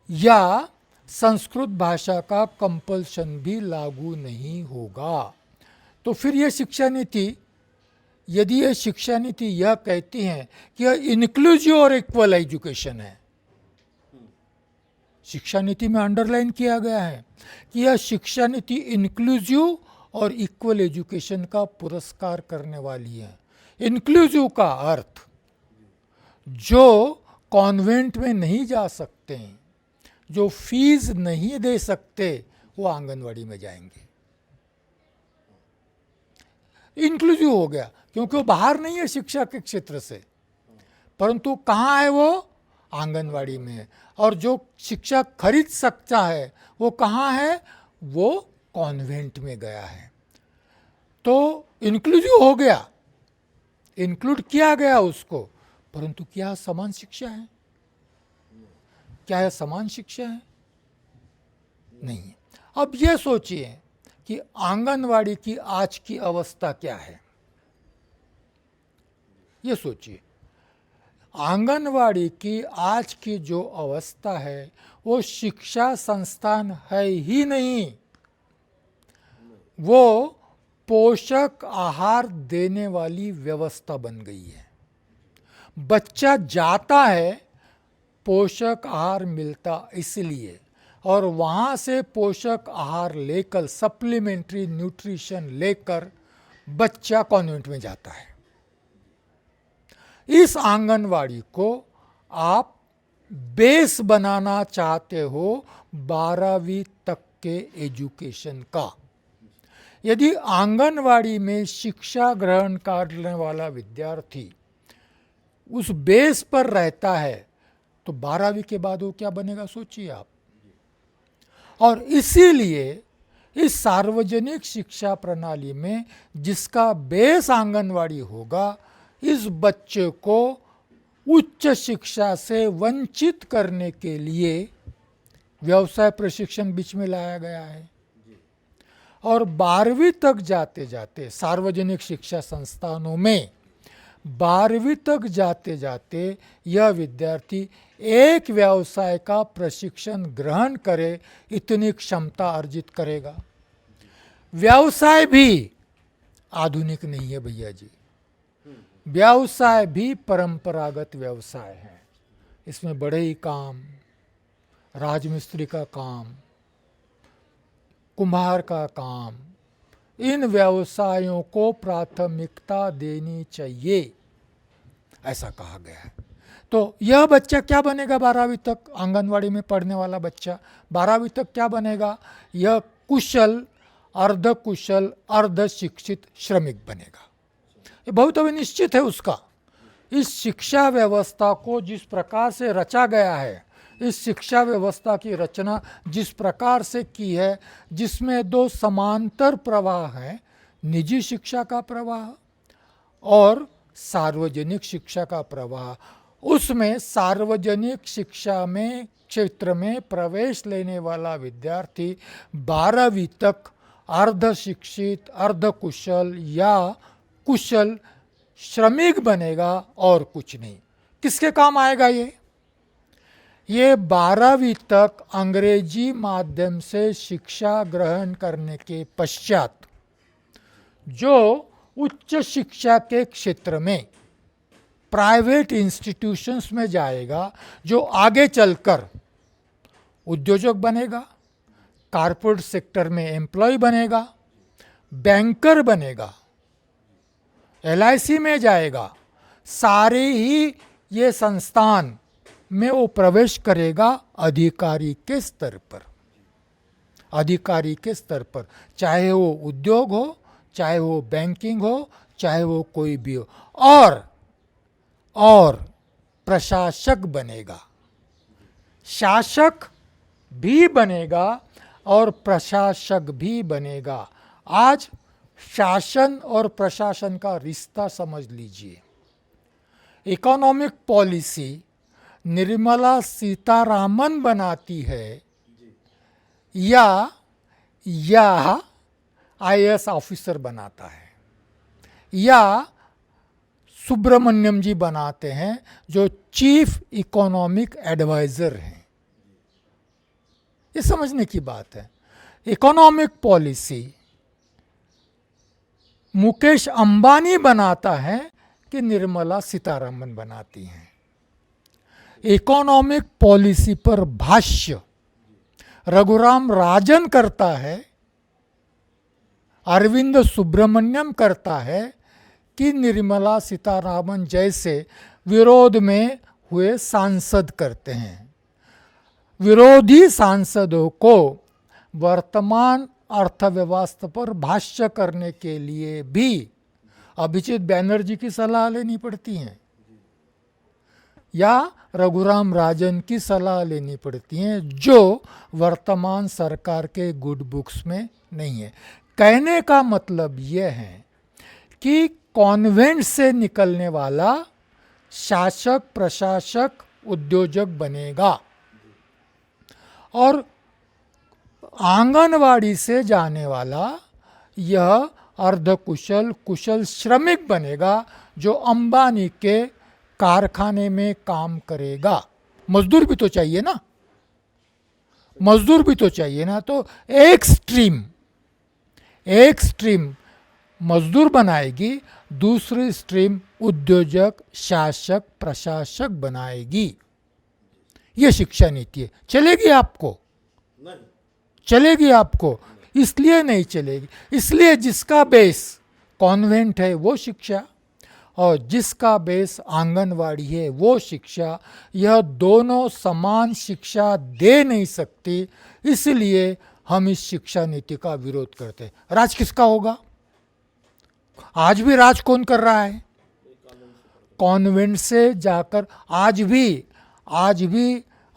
या संस्कृत भाषा का कंपल्शन भी लागू नहीं होगा। तो फिर यह शिक्षा नीति, यदि यह शिक्षा नीति यह कहती है कि यह इंक्लूसिव और इक्वल एजुकेशन है, शिक्षा नीति में अंडरलाइन किया गया है कि यह शिक्षा नीति इंक्लूसिव और इक्वल एजुकेशन का पुरस्कार करने वाली है। इंक्लूसिव का अर्थ जो कॉन्वेंट में नहीं जा सकते, जो फीस नहीं दे सकते, वो आंगनवाड़ी में जाएंगे। इंक्लूसिव हो गया क्योंकि वो बाहर नहीं है शिक्षा के क्षेत्र से, परंतु कहाँ है वो? आंगनवाड़ी में है। और जो शिक्षा खरीद सकता है वो कहाँ है? वो कॉन्वेंट में गया है। तो इंक्लूसिव हो गया, इंक्लूड किया गया उसको, परंतु क्या समान शिक्षा है? क्या यह समान शिक्षा है? नहीं। अब यह सोचिए कि आंगनवाड़ी की आज की अवस्था क्या है। ये सोचिए, आंगनवाड़ी की आज की जो अवस्था है वो शिक्षा संस्थान है ही नहीं, वो पोषक आहार देने वाली व्यवस्था बन गई है। बच्चा जाता है, पोषक आहार मिलता इसलिए, और वहाँ से पोषक आहार लेकर, सप्लीमेंट्री न्यूट्रिशन लेकर बच्चा कॉन्वेंट में जाता है। इस आंगनवाड़ी को आप बेस बनाना चाहते हो 12वीं तक के एजुकेशन का। यदि आंगनवाड़ी में शिक्षा ग्रहण करने वाला विद्यार्थी उस बेस पर रहता है तो 12वीं के बाद वो क्या बनेगा, सोचिए आप। और इसीलिए इस सार्वजनिक शिक्षा प्रणाली में जिसका बेस आंगनवाड़ी होगा, इस बच्चे को उच्च शिक्षा से वंचित करने के लिए व्यवसाय प्रशिक्षण बीच में लाया गया है। और 12वीं तक जाते जाते सार्वजनिक शिक्षा संस्थानों में 12वीं तक जाते जाते यह विद्यार्थी एक व्यवसाय का प्रशिक्षण ग्रहण करे, इतनी क्षमता अर्जित करेगा। व्यवसाय भी आधुनिक नहीं है भैया जी, व्यवसाय भी परंपरागत व्यवसाय है। इसमें बढ़ई काम, राजमिस्त्री का काम, कुम्हार का काम, इन व्यवसायों को प्राथमिकता देनी चाहिए, ऐसा कहा गया है। तो यह बच्चा क्या बनेगा 12वीं तक? आंगनवाड़ी में पढ़ने वाला बच्चा 12वीं तक क्या बनेगा? यह कुशल, अर्धकुशल, अर्धशिक्षित श्रमिक बनेगा। ये बहुत अभी निश्चित है उसका। इस शिक्षा व्यवस्था को जिस प्रकार से रचा गया है, इस शिक्षा व्यवस्था की रचना जिस प्रकार से की है, जिसमें दो समांतर प्रवाह हैं, निजी शिक्षा का प्रवाह और सार्वजनिक शिक्षा का प्रवाह, उसमें सार्वजनिक शिक्षा में क्षेत्र में प्रवेश लेने वाला विद्यार्थी 12वीं तक अर्धशिक्षित, अर्धकुशल या कुशल श्रमिक बनेगा और कुछ नहीं। किसके काम आएगा ये 12वीं तक अंग्रेजी माध्यम से शिक्षा ग्रहण करने के पश्चात जो उच्च शिक्षा के क्षेत्र में प्राइवेट इंस्टीट्यूशंस में जाएगा, जो आगे चलकर उद्योजक बनेगा, कारपोरेट सेक्टर में एम्प्लॉय बनेगा, बैंकर बनेगा, LIC में जाएगा, सारे ही ये संस्थान में वो प्रवेश करेगा अधिकारी के स्तर पर, अधिकारी के स्तर पर, चाहे वो उद्योग हो, चाहे वो बैंकिंग हो, चाहे वो कोई भी हो, और प्रशासक बनेगा, शासक भी बनेगा और प्रशासक भी बनेगा। आज शासन और प्रशासन का रिश्ता समझ लीजिए। इकोनॉमिक पॉलिसी निर्मला सीतारामन बनाती है या IAS ऑफिसर बनाता है या सुब्रमण्यम जी बनाते हैं जो चीफ इकोनॉमिक एडवाइजर हैं। ये समझने की बात है। इकोनॉमिक पॉलिसी मुकेश अंबानी बनाता है कि निर्मला सीतारामन बनाती हैं। इकोनॉमिक पॉलिसी पर भाष्य रघुराम राजन करता है, अरविंद सुब्रमण्यम करता है कि निर्मला सीतारामन जैसे विरोध में हुए सांसद करते हैं। विरोधी सांसदों को वर्तमान अर्थव्यवस्था पर भाष्य करने के लिए भी अभिजीत बैनर्जी की सलाह लेनी पड़ती है या रघुराम राजन की सलाह लेनी पड़ती है, जो वर्तमान सरकार के गुड बुक्स में नहीं है। कहने का मतलब यह है कि कॉन्वेंट से निकलने वाला शासक, प्रशासक, उद्योजक बनेगा और आंगनवाड़ी से जाने वाला यह अर्धकुशल, कुशल श्रमिक बनेगा जो अंबानी के कारखाने में काम करेगा। मजदूर भी तो चाहिए ना, मजदूर भी तो चाहिए ना। तो एक स्ट्रीम मजदूर बनाएगी, दूसरी स्ट्रीम उद्योजक, शासक, प्रशासक बनाएगी। ये शिक्षा नीति है। चलेगी आपको? नहीं चलेगी आपको। इसलिए नहीं चलेगी, इसलिए जिसका बेस कॉन्वेंट है वो शिक्षा और जिसका बेस आंगनवाड़ी है वो शिक्षा, यह दोनों समान शिक्षा दे नहीं सकती। इसलिए हम इस शिक्षा नीति का विरोध करते हैं। राज किसका होगा? आज भी राज कौन कर रहा है? कॉन्वेंट से जाकर आज भी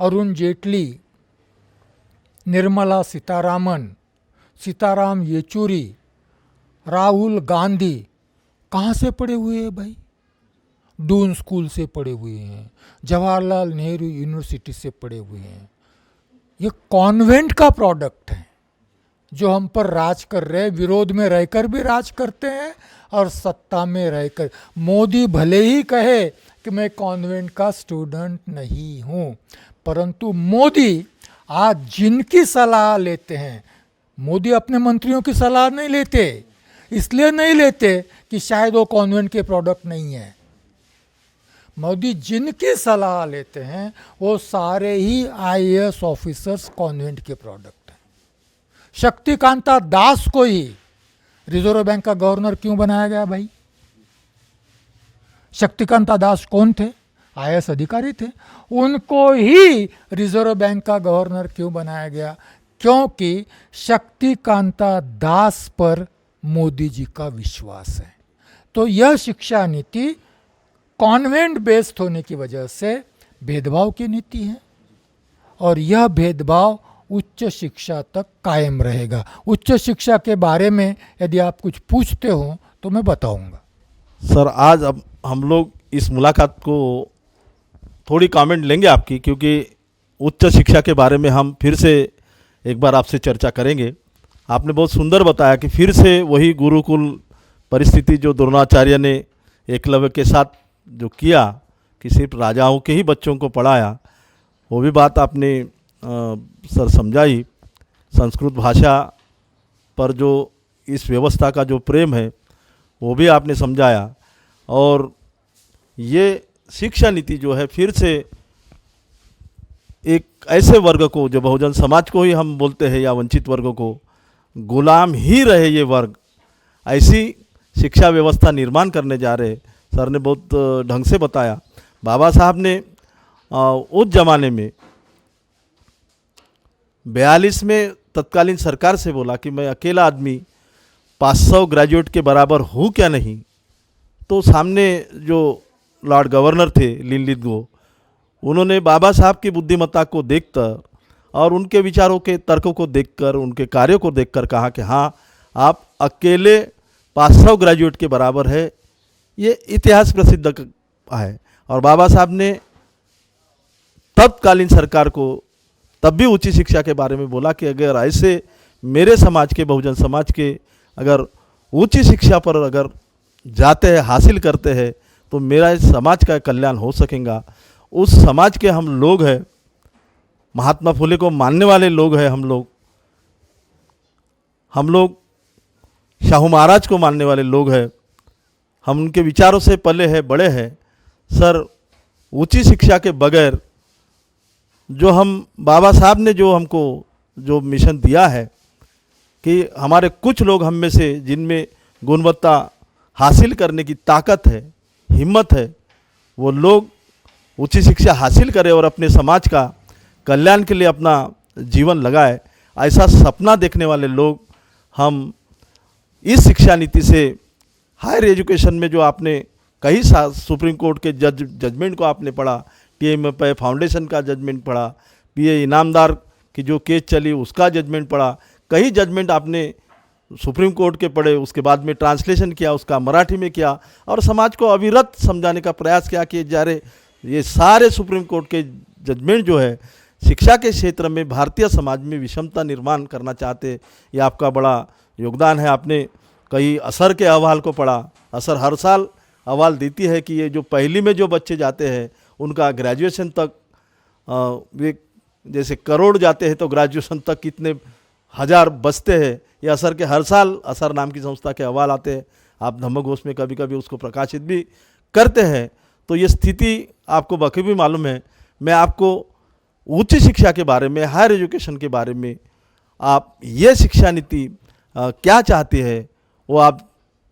अरुण जेटली, निर्मला सीतारामन, सीताराम येचुरी, राहुल गांधी कहाँ से पढ़े हुए हैं भाई? डून स्कूल से पढ़े हुए हैं, जवाहरलाल नेहरू यूनिवर्सिटी से पढ़े हुए हैं। ये कॉन्वेंट का प्रोडक्ट है जो हम पर राज कर रहे हैं। विरोध में रहकर भी राज करते हैं और सत्ता में रहकर। मोदी भले ही कहे कि मैं कॉन्वेंट का स्टूडेंट नहीं हूँ, परंतु मोदी आज जिनकी सलाह लेते हैं, मोदी अपने मंत्रियों की सलाह नहीं लेते। इसलिए नहीं लेते कि शायद वो कॉन्वेंट के प्रोडक्ट नहीं है। मोदी जिनकी सलाह लेते हैं वो सारे ही IAS ऑफिसर्स कॉन्वेंट के प्रोडक्ट हैं। शक्तिकांता दास को ही रिजर्व बैंक का गवर्नर क्यों बनाया गया भाई? शक्तिकांता दास कौन थे? IAS अधिकारी थे। उनको ही रिजर्व बैंक का गवर्नर क्यों बनाया गया? क्योंकि शक्तिकांता दास पर मोदी जी का विश्वास है। तो यह शिक्षा नीति कॉन्वेंट बेस्ड होने की वजह से भेदभाव की नीति है और यह भेदभाव उच्च शिक्षा तक कायम रहेगा। उच्च शिक्षा के बारे में यदि आप कुछ पूछते हो तो मैं बताऊंगा। सर, आज अब हम लोग इस मुलाकात को थोड़ी कमेंट लेंगे आपकी, क्योंकि उच्च शिक्षा के बारे में हम फिर से एक बार आपसे चर्चा करेंगे। आपने बहुत सुंदर बताया कि फिर से वही गुरुकुल परिस्थिति जो द्रोणाचार्य ने एकलव्य के साथ जो किया कि सिर्फ राजाओं के ही बच्चों को पढ़ाया, वो भी बात आपने सर समझाई। संस्कृत भाषा पर जो इस व्यवस्था का जो प्रेम है वो भी आपने समझाया। और ये शिक्षा नीति जो है फिर से एक ऐसे वर्ग को, जो बहुजन समाज को ही हम बोलते हैं या वंचित वर्ग को, गुलाम ही रहे ये वर्ग, ऐसी शिक्षा व्यवस्था निर्माण करने जा रहे। सर ने बहुत ढंग से बताया। बाबा साहब ने उस जमाने में 42 में तत्कालीन सरकार से बोला कि मैं अकेला आदमी 500 ग्रेजुएट के बराबर हूँ क्या नहीं। तो सामने जो लॉर्ड गवर्नर थे लिनलिथगो, उन्होंने बाबा साहब की बुद्धिमत्ता को देखकर और उनके विचारों के तर्कों को देखकर, उनके कार्यों को देखकर कहा कि हाँ, आप अकेले 500 ग्रेजुएट के बराबर है। ये इतिहास प्रसिद्ध है। और बाबा साहब ने तत्कालीन सरकार को तब भी उच्च शिक्षा के बारे में बोला कि अगर ऐसे मेरे समाज के, बहुजन समाज के अगर उच्च शिक्षा पर अगर जाते हैं, हासिल करते हैं, तो मेरा इस समाज का कल्याण हो सकेगा। उस समाज के हम लोग हैं, महात्मा फुले को मानने वाले लोग हैं हम लोग शाहू महाराज को मानने वाले लोग हैं, हम उनके विचारों से पले हैं, बड़े हैं। सर, उच्च शिक्षा के बगैर जो हम बाबा साहब ने जो हमको जो मिशन दिया है कि हमारे कुछ लोग हम में से जिनमें गुणवत्ता हासिल करने की ताकत है, हिम्मत है, वो लोग उच्च शिक्षा हासिल करें और अपने समाज का कल्याण के लिए अपना जीवन लगाए, ऐसा सपना देखने वाले लोग हम इस शिक्षा नीति से हायर एजुकेशन में जो आपने कई सुप्रीम कोर्ट के जजमेंट को आपने पढ़ा, TMF फाउंडेशन का जजमेंट पढ़ा, PA इनामदार की जो केस चली उसका जजमेंट पढ़ा, कई जजमेंट आपने सुप्रीम कोर्ट के पढ़े, उसके बाद में ट्रांसलेशन किया, उसका मराठी में किया और समाज को अविरत समझाने का प्रयास किया कि जा रहे ये सारे सुप्रीम कोर्ट के जजमेंट जो है शिक्षा के क्षेत्र में भारतीय समाज में विषमता निर्माण करना चाहते। ये आपका बड़ा योगदान है। आपने कई असर के अहवाल को पढ़ा। असर हर साल अहवाल देती है कि ये जो पहली में जो बच्चे जाते हैं उनका ग्रेजुएशन तक वे जैसे करोड़ जाते हैं तो ग्रेजुएशन तक कितने हज़ार बचते हैं। ये असर के हर साल असर नाम की संस्था के अहवाल आते हैं। आप धम्मघोष में कभी कभी उसको प्रकाशित भी करते हैं। तो ये स्थिति आपको बखूबी मालूम है। मैं आपको उच्च शिक्षा के बारे में, हायर एजुकेशन के बारे में, आप ये शिक्षा नीति क्या चाहती है वो आप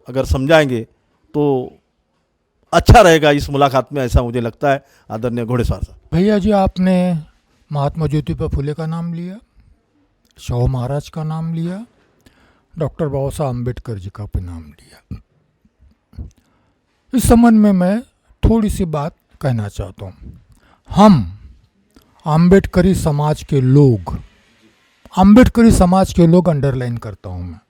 अगर समझाएंगे तो अच्छा रहेगा इस मुलाकात में, ऐसा मुझे लगता है। आदरणीय घोड़ेसवार साहब। भैया जी, आपने महात्मा ज्योतिबा फुले का नाम लिया, शाहू महाराज का नाम लिया, डॉक्टर बाबा साहब अम्बेडकर जी का भी नाम लिया। इस संबंध में मैं थोड़ी सी बात कहना चाहता हूँ। हम अम्बेडकरी समाज के लोग अंडरलाइन करता हूँ मैं।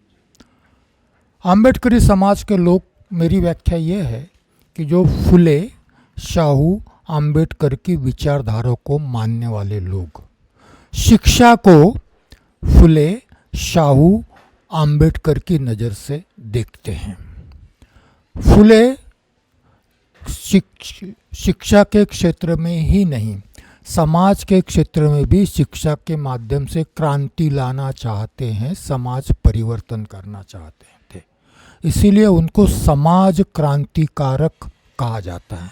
अम्बेडकरी समाज के लोग, मेरी व्याख्या ये है कि जो फुले, शाहू, अम्बेडकर की विचारधारा को मानने वाले लोग शिक्षा को फुले, शाहू, अम्बेडकर की नज़र से देखते हैं। फुले शिक्षा के क्षेत्र में ही नहीं, समाज के क्षेत्र में भी शिक्षा के माध्यम से क्रांति लाना चाहते हैं, समाज परिवर्तन करना चाहते थे। इसीलिए उनको समाज क्रांतिकारक कहा जाता है।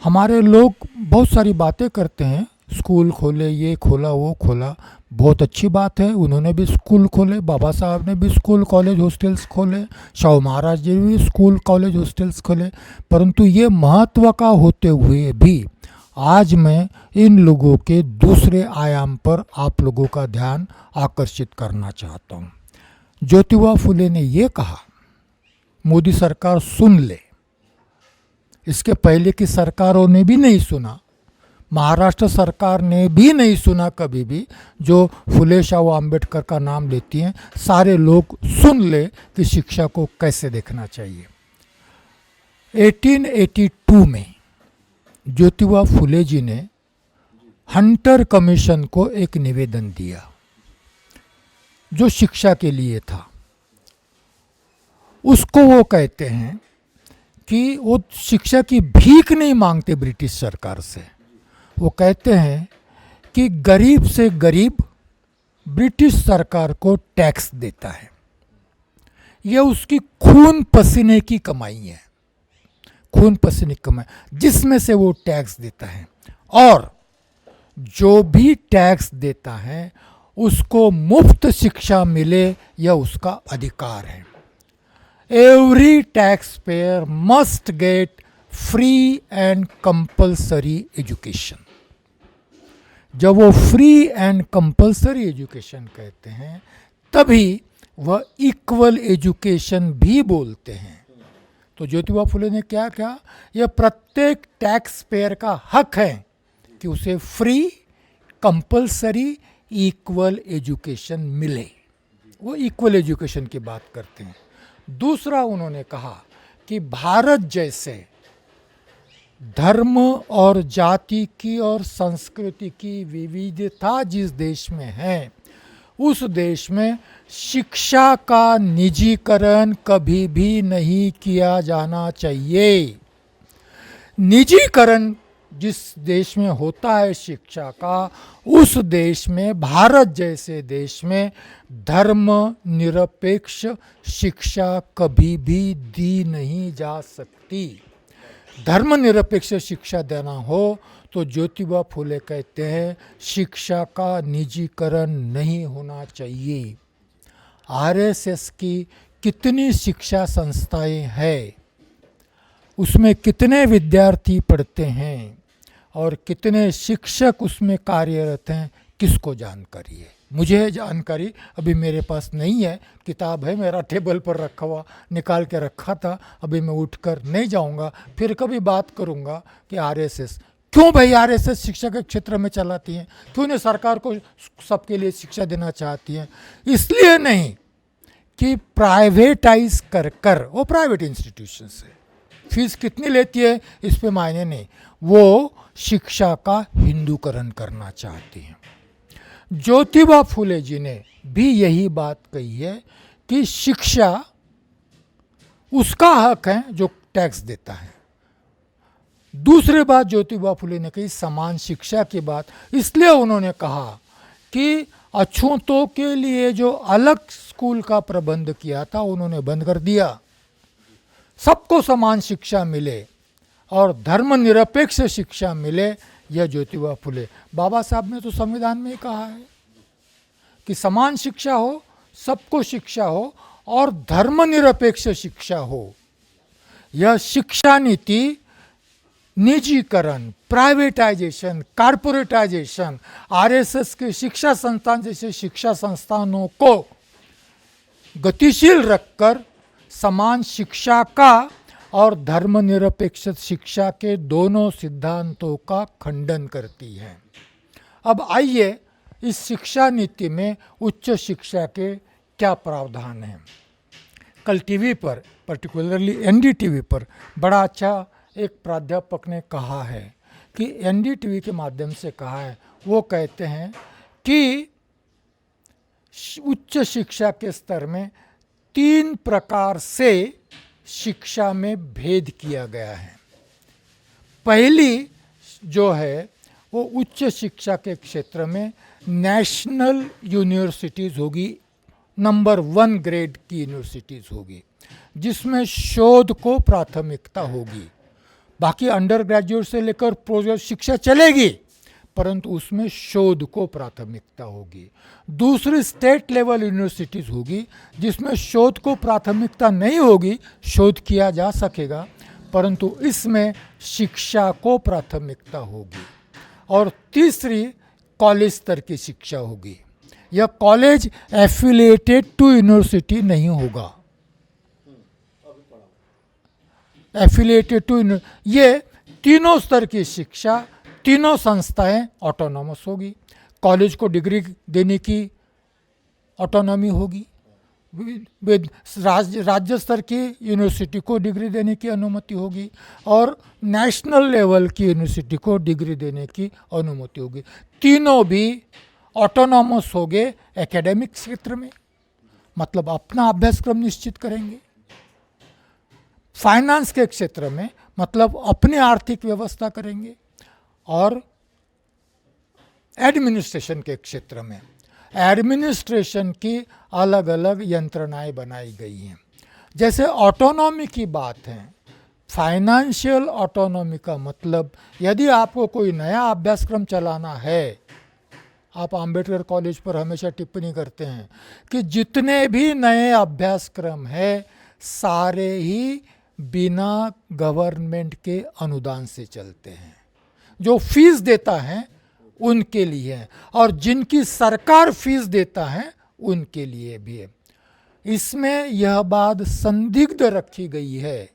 हमारे लोग बहुत सारी बातें करते हैं, स्कूल खोले, ये खोला, वो खोला, बहुत अच्छी बात है। उन्होंने भी स्कूल खोले, बाबा साहब ने भी स्कूल कॉलेज हॉस्टल्स खोले, शाहू महाराज जी भी स्कूल कॉलेज हॉस्टल्स खोले। परंतु ये महत्व का होते हुए भी आज मैं इन लोगों के दूसरे आयाम पर आप लोगों का ध्यान आकर्षित करना चाहता हूँ। ज्योतिबा फुले ने ये कहा, मोदी सरकार सुन ले। इसके पहले की सरकारों ने भी नहीं सुना, महाराष्ट्र सरकार ने भी नहीं सुना कभी भी। जो फुले, शाहू, अम्बेडकर का नाम लेती हैं, सारे लोग सुन ले कि शिक्षा को कैसे देखना चाहिए। 1882 में ज्योतिबा फुले जी ने हंटर कमीशन को एक निवेदन दिया जो शिक्षा के लिए था। उसको वो कहते हैं कि वो शिक्षा की भीख नहीं मांगते ब्रिटिश सरकार से। वो कहते हैं कि गरीब से गरीब ब्रिटिश सरकार को टैक्स देता है, ये उसकी खून पसीने की कमाई है, खून पसीने की कमाई, जिसमें से वो टैक्स देता है। और जो भी टैक्स देता है उसको मुफ्त शिक्षा मिले, यह उसका अधिकार है। every taxpayer must get free and compulsory education. जब वो फ्री एंड कंपल्सरी एजुकेशन कहते हैं तभी वह इक्वल एजुकेशन भी बोलते हैं। तो ज्योतिबा फुले ने क्या कहा, यह प्रत्येक टैक्स पेयर का हक है कि उसे फ्री कंपल्सरी इक्वल एजुकेशन मिले। वो इक्वल एजुकेशन की बात करते हैं। दूसरा उन्होंने कहा कि भारत जैसे धर्म और जाति की और संस्कृति की विविधता जिस देश में है, उस देश में शिक्षा का निजीकरण कभी भी नहीं किया जाना चाहिए। निजीकरण जिस देश में होता है शिक्षा का, उस देश में, भारत जैसे देश में, धर्म निरपेक्ष शिक्षा कभी भी दी नहीं जा सकती। धर्मनिरपेक्ष शिक्षा देना हो तो ज्योतिबा फुले कहते हैं शिक्षा का निजीकरण नहीं होना चाहिए। आरएसएस की कितनी शिक्षा संस्थाएं हैं, उसमें कितने विद्यार्थी पढ़ते हैं और कितने शिक्षक उसमें कार्यरत हैं, किसको जानकारी है? मुझे जानकारी अभी मेरे पास नहीं है। किताब है मेरा टेबल पर रखा हुआ, निकाल के रखा था, अभी मैं उठकर नहीं जाऊंगा। फिर कभी बात करूंगा कि आरएसएस क्यों, भाई आरएसएस शिक्षा के क्षेत्र में चलाती है, क्यों नहीं सरकार को सबके लिए शिक्षा देना चाहती है? इसलिए नहीं कि प्राइवेटाइज कर कर, वो प्राइवेट इंस्टीट्यूशन है, फीस कितनी लेती है इस पे मायने नहीं, वो शिक्षा का हिंदूकरण करना चाहती हैं। ज्योतिबा फुले जी ने भी यही बात कही है कि शिक्षा उसका हक है जो टैक्स देता है। दूसरी बात ज्योतिबा फुले ने कही समान शिक्षा की बात, इसलिए उन्होंने कहा कि अछूतों के लिए जो अलग स्कूल का प्रबंध किया था उन्होंने बंद कर दिया। सबको समान शिक्षा मिले और धर्मनिरपेक्ष शिक्षा मिले, यह ज्योतिबा फुले। बाबा साहब ने तो संविधान में ही कहा है कि समान शिक्षा हो, सबको शिक्षा हो और धर्मनिरपेक्ष शिक्षा हो। यह शिक्षा नीति निजीकरण, प्राइवेटाइजेशन, कारपोरेटाइजेशन, आरएसएस के शिक्षा संस्थान जैसे शिक्षा संस्थानों को गतिशील रखकर समान शिक्षा का और धर्मनिरपेक्ष शिक्षा के दोनों सिद्धांतों का खंडन करती है। अब आइए इस शिक्षा नीति में उच्च शिक्षा के क्या प्रावधान हैं। कल टीवी पर, पर्टिकुलरली एनडीटीवी पर बड़ा अच्छा एक प्राध्यापक ने कहा है कि एनडीटीवी के माध्यम से कहा है, वो कहते हैं कि उच्च शिक्षा के स्तर में 3 प्रकार से शिक्षा में भेद किया गया है। पहली जो है वो उच्च शिक्षा के क्षेत्र में नेशनल यूनिवर्सिटीज़ होगी, नंबर 1 ग्रेड की यूनिवर्सिटीज़ होगी, जिसमें शोध को प्राथमिकता होगी। बाकी अंडर ग्रेजुएट से लेकर पोस्ट शिक्षा चलेगी, परंतु उसमें शोध को प्राथमिकता होगी। दूसरी स्टेट लेवल यूनिवर्सिटीज़ होगी जिसमें शोध को प्राथमिकता नहीं होगी, शोध किया जा सकेगा, परंतु इसमें शिक्षा को प्राथमिकता होगी। और तीसरी कॉलेज स्तर की शिक्षा होगी। यह कॉलेज एफिलिएटेड टू यूनिवर्सिटी नहीं होगा, एफिलिएटेड टू, ये तीनों स्तर की शिक्षा, तीनों संस्थाएं ऑटोनॉमस होगी। कॉलेज को डिग्री देने की ऑटोनॉमी होगी, राज्य स्तर की यूनिवर्सिटी को डिग्री देने की अनुमति होगी और नेशनल लेवल की यूनिवर्सिटी को डिग्री देने की अनुमति होगी। तीनों भी ऑटोनॉमस हो गए एकेडमिक क्षेत्र में, मतलब अपना अभ्यासक्रम निश्चित करेंगे। फाइनेंस के क्षेत्र में मतलब अपनी आर्थिक व्यवस्था करेंगे। और एडमिनिस्ट्रेशन के क्षेत्र में एडमिनिस्ट्रेशन की अलग अलग यंत्रणाएं बनाई गई हैं। जैसे ऑटोनॉमी की बात है, फाइनेंशियल ऑटोनॉमी का मतलब यदि आपको कोई नया अभ्यासक्रम चलाना है, आप अंबेडकर कॉलेज पर हमेशा टिप्पणी करते हैं कि जितने भी नए अभ्यासक्रम है सारे ही बिना गवर्नमेंट के अनुदान से चलते हैं। जो फीस देता है उनके लिए है, और जिनकी सरकार फीस देता है उनके लिए भी है। इसमें यह बात संदिग्ध रखी गई है,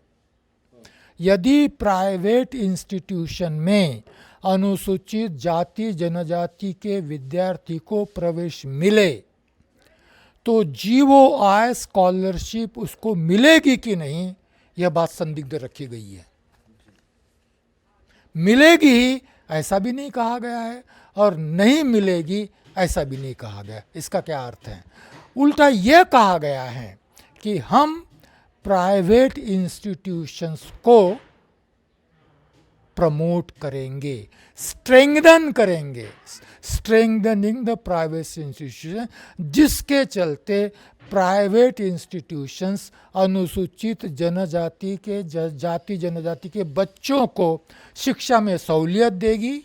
यदि प्राइवेट इंस्टीट्यूशन में अनुसूचित जाति जनजाति के विद्यार्थी को प्रवेश मिले तो जीओआई स्कॉलरशिप उसको मिलेगी कि नहीं, यह बात संदिग्ध रखी गई है। मिलेगी ही ऐसा भी नहीं कहा गया है, और नहीं मिलेगी ऐसा भी नहीं कहा गया। इसका क्या अर्थ है? उल्टा यह कहा गया है कि हम प्राइवेट इंस्टीट्यूशंस को प्रमोट करेंगे, स्ट्रेंथन करेंगे, स्ट्रेंथनिंग द प्राइवेट इंस्टीट्यूशन, जिसके चलते प्राइवेट इंस्टीट्यूशंस अनुसूचित जनजाति के जाति जनजाति के बच्चों को शिक्षा में सहूलियत देगी,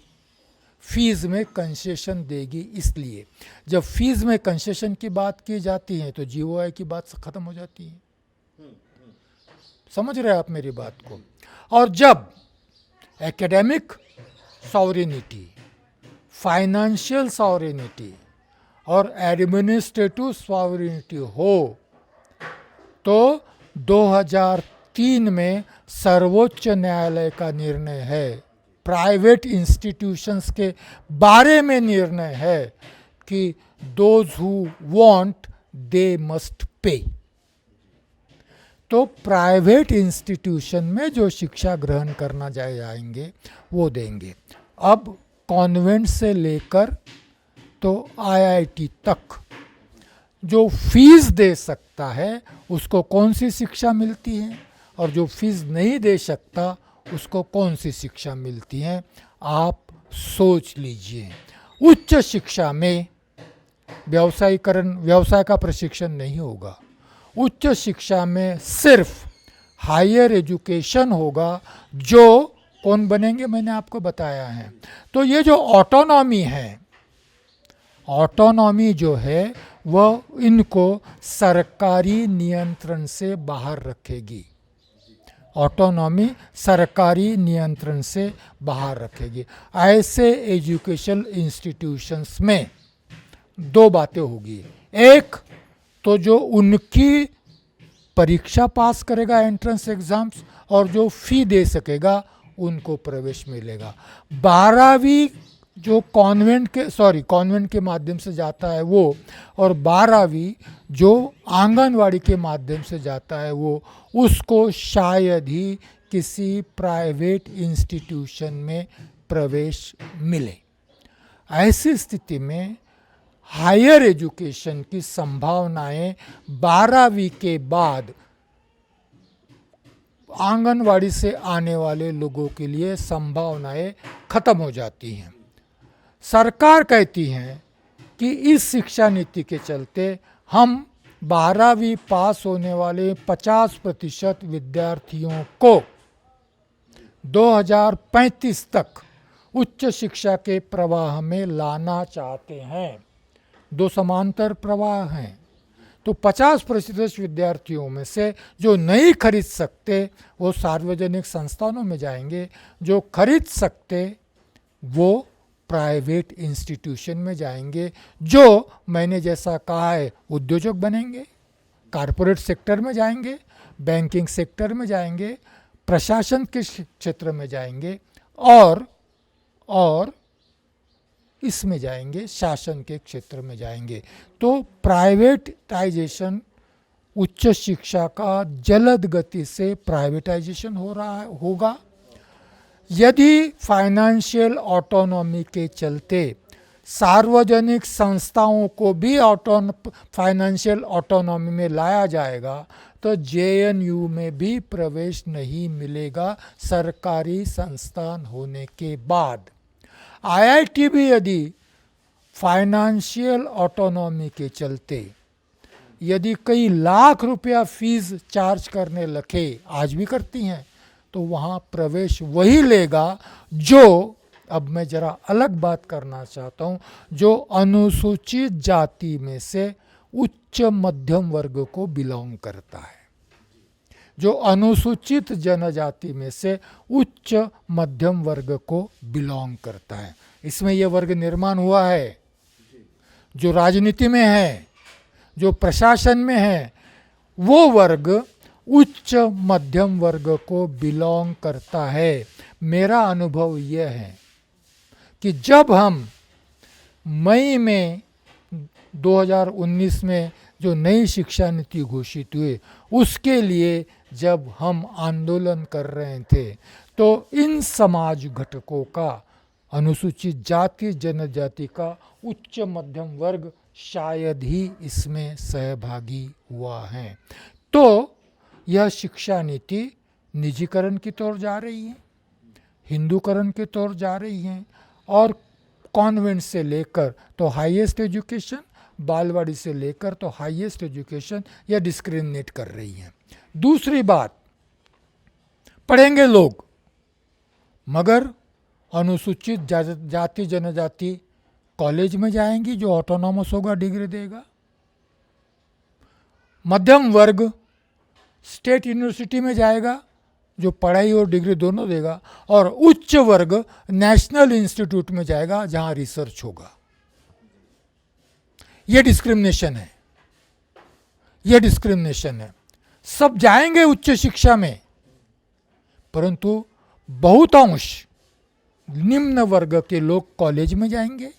फीस में कंसेशन देगी। इसलिए जब फीस में कंसेशन की बात की जाती है तो जीओआई की बात खत्म हो जाती है। समझ रहे हैं आप मेरी बात को? और जब एकेडमिक सॉवरेनिटी, फाइनेंशियल सॉवरेनिटी और एडमिनिस्ट्रेटिव सॉवरेनिटी हो तो 2003 में सर्वोच्च न्यायालय का निर्णय है, प्राइवेट इंस्टीट्यूशंस के बारे में निर्णय है कि those who want they must pay. तो प्राइवेट इंस्टीट्यूशन में जो शिक्षा ग्रहण करना जाएंगे वो देंगे। अब कॉन्वेंट से लेकर तो आईआईटी तक जो फीस दे सकता है उसको कौन सी शिक्षा मिलती है, और जो फीस नहीं दे सकता उसको कौन सी शिक्षा मिलती है, आप सोच लीजिए। उच्च शिक्षा में व्यवसायीकरण, व्यवसाय का प्रशिक्षण नहीं होगा। उच्च शिक्षा में सिर्फ हायर एजुकेशन होगा। जो कौन बनेंगे मैंने आपको बताया है। तो ये जो ऑटोनॉमी है, ऑटोनॉमी जो है वह इनको सरकारी नियंत्रण से बाहर रखेगी। ऑटोनॉमी सरकारी नियंत्रण से बाहर रखेगी। ऐसे एजुकेशन इंस्टीट्यूशंस में दो बातें होगी। एक तो जो उनकी परीक्षा पास करेगा एंट्रेंस एग्जाम्स, और जो फी दे सकेगा उनको प्रवेश मिलेगा। 12वीं जो कॉन्वेंट के माध्यम से जाता है वो, और 12वीं जो आंगनवाड़ी के माध्यम से जाता है वो, उसको शायद ही किसी प्राइवेट इंस्टीट्यूशन में प्रवेश मिले। ऐसी स्थिति में हायर एजुकेशन की संभावनाएं 12वीं के बाद आंगनवाड़ी से आने वाले लोगों के लिए संभावनाएं खत्म हो जाती हैं। सरकार कहती है कि इस शिक्षा नीति के चलते हम 12वीं पास होने वाले 50% विद्यार्थियों को 2035 तक उच्च शिक्षा के प्रवाह में लाना चाहते हैं। दो समांतर प्रवाह हैं। तो 50% विद्यार्थियों में से जो नहीं खरीद सकते वो सार्वजनिक संस्थानों में जाएंगे, जो खरीद सकते वो प्राइवेट इंस्टीट्यूशन में जाएंगे, जो मैंने जैसा कहा है उद्योजक बनेंगे, कारपोरेट सेक्टर में जाएंगे, बैंकिंग सेक्टर में जाएंगे, प्रशासन के क्षेत्र में जाएंगे, और इसमें जाएंगे, शासन के क्षेत्र में जाएंगे। तो प्राइवेटाइजेशन, उच्च शिक्षा का जलद गति से प्राइवेटाइजेशन होगा। यदि फाइनेंशियल ऑटोनॉमी के चलते सार्वजनिक संस्थाओं को भी फाइनेंशियल ऑटोनॉमी में लाया जाएगा तो जेएनयू में भी प्रवेश नहीं मिलेगा सरकारी संस्थान होने के बाद। आईआईटी भी यदि फाइनेंशियल ऑटोनॉमी के चलते यदि कई लाख रुपया फीस चार्ज करने लगे, आज भी करती हैं, तो वहाँ प्रवेश वही लेगा जो, अब मैं ज़रा अलग बात करना चाहता हूँ, जो अनुसूचित जाति में से उच्च मध्यम वर्ग को बिलोंग करता है। जो अनुसूचित जनजाति में से उच्च मध्यम वर्ग को बिलोंग करता है। इसमें यह वर्ग निर्माण हुआ है, जो राजनीति में है, जो प्रशासन में है, वो वर्ग उच्च मध्यम वर्ग को बिलोंग करता है। मेरा अनुभव यह है कि जब हम मई में 2019 में जो नई शिक्षा नीति घोषित हुई, उसके लिए जब हम आंदोलन कर रहे थे, तो इन समाज घटकों का, अनुसूचित जाति जनजाति का उच्च मध्यम वर्ग शायद ही इसमें सहभागी हुआ है। तो यह शिक्षा नीति निजीकरण की तरफ जा रही है, हिंदूकरण की तरफ जा रही है, और कॉन्वेंट से लेकर तो हाईएस्ट एजुकेशन, बालवाड़ी से लेकर तो हाईएस्ट एजुकेशन यह डिस्क्रिमिनेट कर रही है। दूसरी बात, पढ़ेंगे लोग, मगर अनुसूचित जाति जनजाति कॉलेज में जाएंगी जो ऑटोनॉमस होगा, डिग्री देगा। मध्यम वर्ग स्टेट यूनिवर्सिटी में जाएगा जो पढ़ाई और डिग्री दोनों देगा, और उच्च वर्ग नेशनल इंस्टीट्यूट में जाएगा जहां रिसर्च होगा। यह डिस्क्रिमिनेशन है, यह डिस्क्रिमिनेशन है। सब जाएंगे उच्च शिक्षा में, परंतु बहुतांश निम्न वर्ग के लोग कॉलेज में जाएंगे,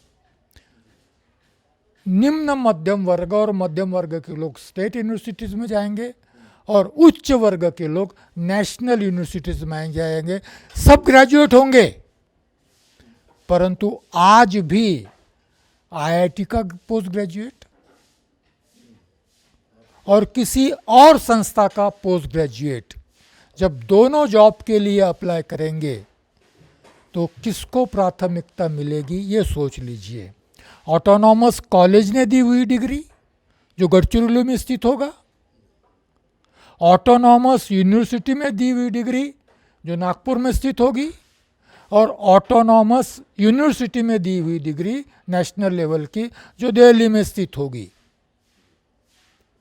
निम्न मध्यम वर्ग और मध्यम वर्ग के लोग स्टेट यूनिवर्सिटीज में जाएंगे, और उच्च वर्ग के लोग नेशनल यूनिवर्सिटीज में जाएंगे। सब ग्रेजुएट होंगे, परंतु आज भी आईआईटी का पोस्ट ग्रेजुएट और किसी और संस्था का पोस्ट ग्रेजुएट जब दोनों जॉब के लिए अप्लाई करेंगे तो किसको प्राथमिकता मिलेगी, ये सोच लीजिए। ऑटोनॉमस कॉलेज ने दी हुई डिग्री जो गढ़चिरौली में स्थित होगा, ऑटोनॉमस यूनिवर्सिटी में दी हुई डिग्री जो नागपुर में स्थित होगी, और ऑटोनॉमस यूनिवर्सिटी में दी हुई डिग्री नेशनल लेवल की जो दिल्ली में स्थित होगी।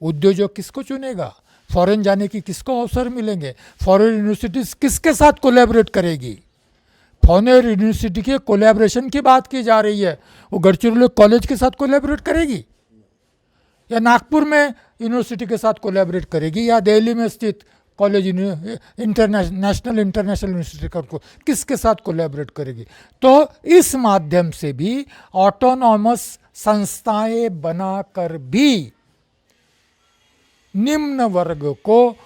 उद्योजक किसको चुनेगा? फॉरेन जाने की किसको अवसर मिलेंगे? फॉरेन यूनिवर्सिटीज किसके साथ कोलैबोरेट करेगी? फॉरेन यूनिवर्सिटी के कोलैबोरेशन की बात की जा रही है, वो गढ़चिरौली कॉलेज के साथ कोलैबोरेट करेगी, या नागपुर में यूनिवर्सिटी के साथ कोलैबोरेट करेगी, या दिल्ली में स्थित कॉलेज नेशनल इंटरनेशनल यूनिवर्सिटी का किसके साथ कोलैबोरेट करेगी? तो इस माध्यम से भी ऑटोनॉमस संस्थाएं बनाकर भी निम्न वर्ग को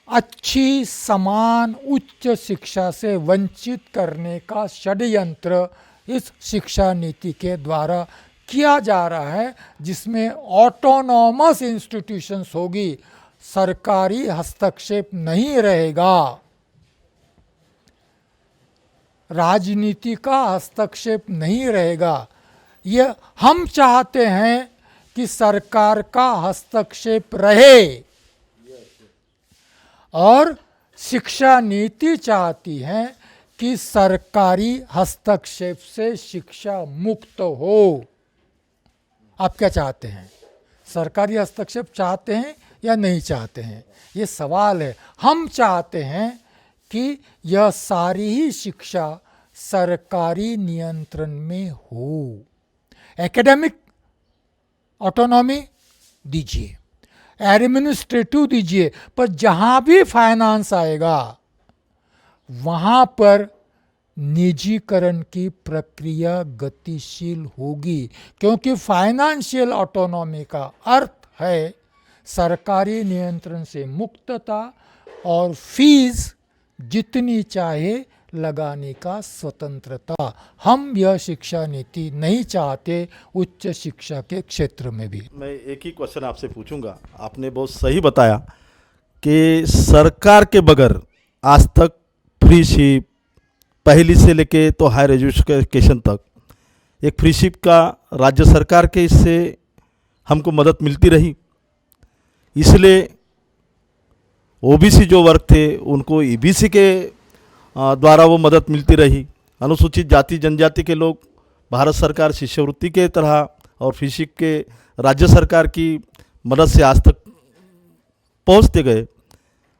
अच्छी समान उच्च शिक्षा से वंचित करने का षड्यंत्र इस शिक्षा नीति के द्वारा किया जा रहा है, जिसमें ऑटोनॉमस इंस्टीट्यूशंस होगी, सरकारी हस्तक्षेप नहीं रहेगा, राजनीति का हस्तक्षेप नहीं रहेगा। ये हम चाहते हैं कि सरकार का हस्तक्षेप रहे, और शिक्षा नीति चाहती है कि सरकारी हस्तक्षेप से शिक्षा मुक्त हो। आप क्या चाहते हैं? सरकारी हस्तक्षेप चाहते हैं या नहीं चाहते हैं? ये सवाल है। हम चाहते हैं कि यह सारी ही शिक्षा सरकारी नियंत्रण में हो। एकेडमिक ऑटोनॉमी दीजिए, एडमिनिस्ट्रेटिव दीजिए, पर जहां भी फाइनेंस आएगा वहां पर निजीकरण की प्रक्रिया गतिशील होगी, क्योंकि फाइनेंशियल ऑटोनॉमी का अर्थ है सरकारी नियंत्रण से मुक्तता और फीस जितनी चाहे लगाने का स्वतंत्रता। हम यह शिक्षा नीति नहीं चाहते उच्च शिक्षा के क्षेत्र में भी। मैं एक ही क्वेश्चन आपसे पूछूंगा। आपने बहुत सही बताया कि सरकार के बगैर आज तक फ्री शिप, पहली से लेके तो हायर एजुकेशन तक, एक फ्री शिप का राज्य सरकार के इससे हमको मदद मिलती रही, इसलिए ओबीसी जो वर्ग थे उनको ईबीसी के द्वारा वो मदद मिलती रही। अनुसूचित जाति जनजाति के लोग भारत सरकार शिष्यवृत्ति के तरह और फ्री शिप के राज्य सरकार की मदद से आज तक पहुंचते गए।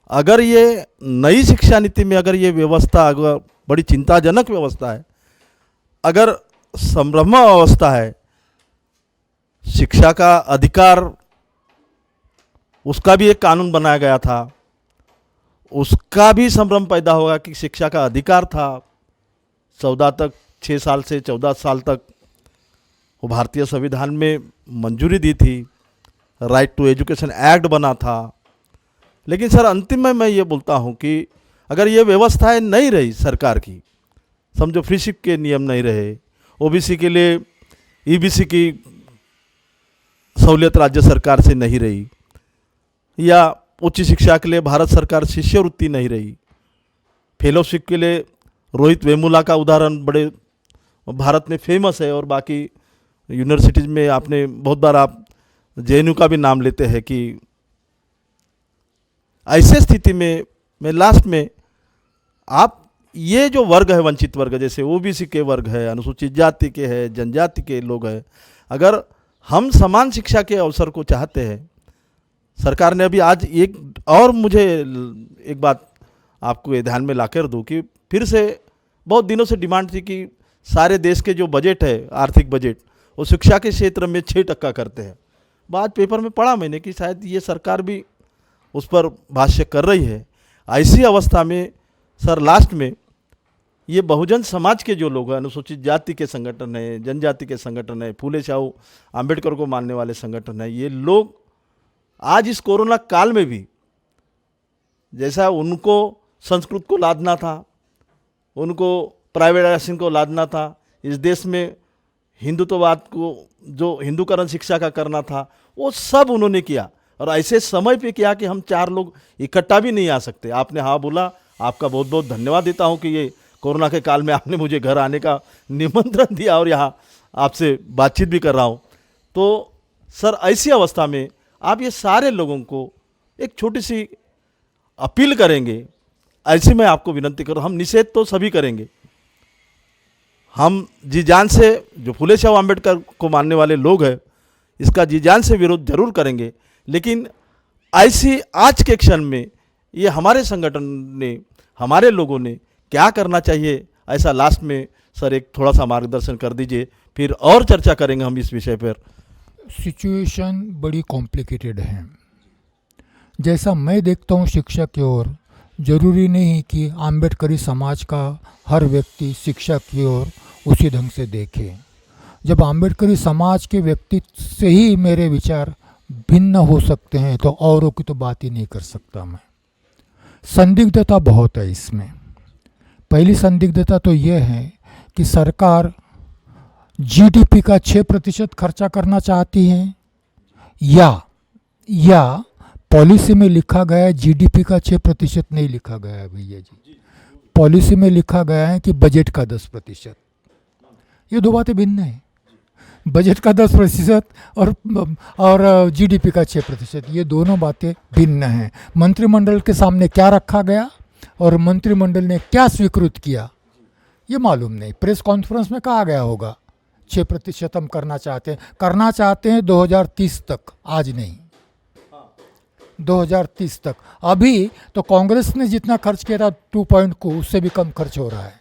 अगर ये नई शिक्षा नीति में अगर ये व्यवस्था अगर बड़ी चिंताजनक व्यवस्था है, अगर संभ्रम अवस्था है, शिक्षा का अधिकार उसका भी एक कानून बनाया गया था, उसका भी संभ्रम पैदा होगा कि शिक्षा का अधिकार था 6 साल से 14 साल तक, वो भारतीय संविधान में मंजूरी दी थी, राइट टू एजुकेशन एक्ट बना था। लेकिन सर अंतिम में मैं ये बोलता हूँ कि अगर ये व्यवस्थाएं नहीं रही सरकार की, समझो फ्री शिप के नियम नहीं रहे, ओबीसी के लिए ईबीसी की सहूलियत राज्य सरकार से नहीं रही, या उच्च शिक्षा के लिए भारत सरकार शिष्यवृत्ति नहीं रही, फेलोशिप के लिए रोहित वेमुला का उदाहरण बड़े भारत में फेमस है, और बाकी यूनिवर्सिटीज़ में आपने बहुत बार आप जेएनयू का भी नाम लेते हैं कि ऐसे स्थिति में मैं लास्ट में आप ये जो वर्ग है, वंचित वर्ग, जैसे ओबीसी के वर्ग है, अनुसूचित जाति के है, जनजाति के लोग हैं, अगर हम समान शिक्षा के अवसर को चाहते हैं, सरकार ने अभी आज एक और मुझे एक बात आपको ये ध्यान में लाकर दूं कि फिर से बहुत दिनों से डिमांड थी कि सारे देश के जो बजट है, आर्थिक बजट, वो शिक्षा के क्षेत्र में 6% करते हैं। बाद पेपर में पढ़ा मैंने कि शायद ये सरकार भी उस पर भाष्य कर रही है। ऐसी अवस्था में सर लास्ट में ये बहुजन समाज के जो लोग हैं, अनुसूचित जाति के संगठन है, जनजाति के संगठन है, फूले शाहू आम्बेडकर को मानने वाले संगठन है, ये लोग आज इस कोरोना काल में भी जैसा उनको संस्कृत को लादना था, उनको प्राइवेटाइजेशन को लादना था, इस देश में हिंदुत्ववाद को जो हिंदूकरण शिक्षा का करना था, वो सब उन्होंने किया, और ऐसे समय पे किया कि हम 4 लोग इकट्ठा भी नहीं आ सकते। आपने हाँ बोला, आपका बहुत बहुत धन्यवाद देता हूँ कि ये कोरोना के काल में आपने मुझे घर आने का निमंत्रण दिया और यहाँ आपसे बातचीत भी कर रहा हूँ। तो सर ऐसी अवस्था में आप ये सारे लोगों को एक छोटी सी अपील करेंगे, ऐसी मैं आपको विनती करूँ, हम निषेध तो सभी करेंगे, हम जी जान से, जो फूले शाहू आम्बेडकर को मानने वाले लोग हैं, इसका जी जान से विरोध जरूर करेंगे, लेकिन ऐसी आज के क्षण में ये हमारे संगठन ने, हमारे लोगों ने क्या करना चाहिए, ऐसा लास्ट में सर एक थोड़ा सा मार्गदर्शन कर दीजिए, फिर और चर्चा करेंगे हम इस विषय पर। सिचुएशन बड़ी कॉम्प्लिकेटेड है। जैसा मैं देखता हूँ शिक्षा की ओर, जरूरी नहीं कि आम्बेडकरी समाज का हर व्यक्ति शिक्षा की ओर उसी ढंग से देखे। जब आम्बेडकरी समाज के व्यक्ति से ही मेरे विचार भिन्न हो सकते हैं, तो औरों की तो बात ही नहीं कर सकता मैं। संदिग्धता बहुत है इसमें। पहली संदिग्धता तो यह है कि सरकार जीडीपी का 6% खर्चा करना चाहती है, या पॉलिसी में लिखा गया है जीडीपी का 6% नहीं लिखा गया है भैया जी, पॉलिसी में लिखा गया है कि बजट का 10%। ये दो बातें भिन्न हैं। बजट का 10% और जीडीपी का 6%, ये दोनों बातें भिन्न हैं। मंत्रिमंडल के सामने क्या रखा गया और मंत्रिमंडल ने क्या स्वीकृत किया, ये मालूम नहीं। प्रेस कॉन्फ्रेंस में कहा गया होगा 6% हम करना चाहते हैं 2030 तक, आज नहीं, 2030 तक। अभी तो कांग्रेस ने जितना खर्च किया था 2 को, उससे भी कम खर्च हो रहा है।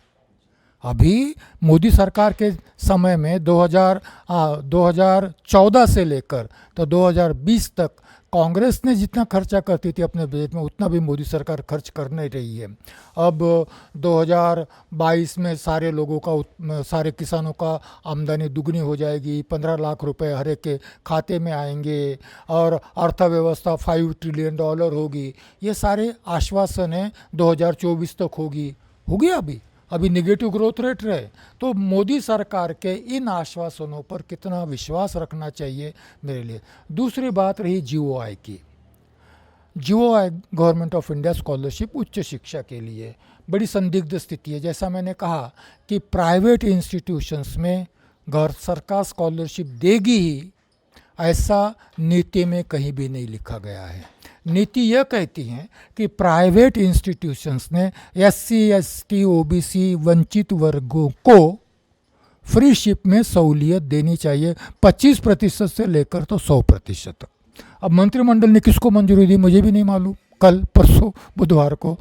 अभी मोदी सरकार के समय में 2014 से लेकर तो 2020 तक कांग्रेस ने जितना खर्चा करती थी अपने बजट में, उतना भी मोदी सरकार खर्च कर नहीं रही है। अब 2022 में सारे लोगों का, सारे किसानों का आमदनी दुगनी हो जाएगी, 15 लाख रुपए हर एक के खाते में आएंगे, और अर्थव्यवस्था $5 ट्रिलियन होगी। ये सारे आश्वासन हैं 2024 तक होगी। अभी नेगेटिव ग्रोथ रेट रहे। तो मोदी सरकार के इन आश्वासनों पर कितना विश्वास रखना चाहिए मेरे लिए। दूसरी बात रही जीओआई की। GOI government of India scholarship उच्च शिक्षा के लिए बड़ी संदिग्ध स्थिति है। जैसा मैंने कहा कि प्राइवेट इंस्टीट्यूशंस में सरकार स्कॉलरशिप देगी ही, ऐसा नीति में कहीं भी नहीं लिखा गया है। नीति यह कहती है कि प्राइवेट इंस्टीट्यूशंस ने SC ST OBC वंचित वर्गों को फ्री शिप में सहूलियत देनी चाहिए, 25% से लेकर तो 100% तक। अब मंत्रिमंडल ने किसको मंजूरी दी मुझे भी नहीं मालूम, कल परसों बुधवार को।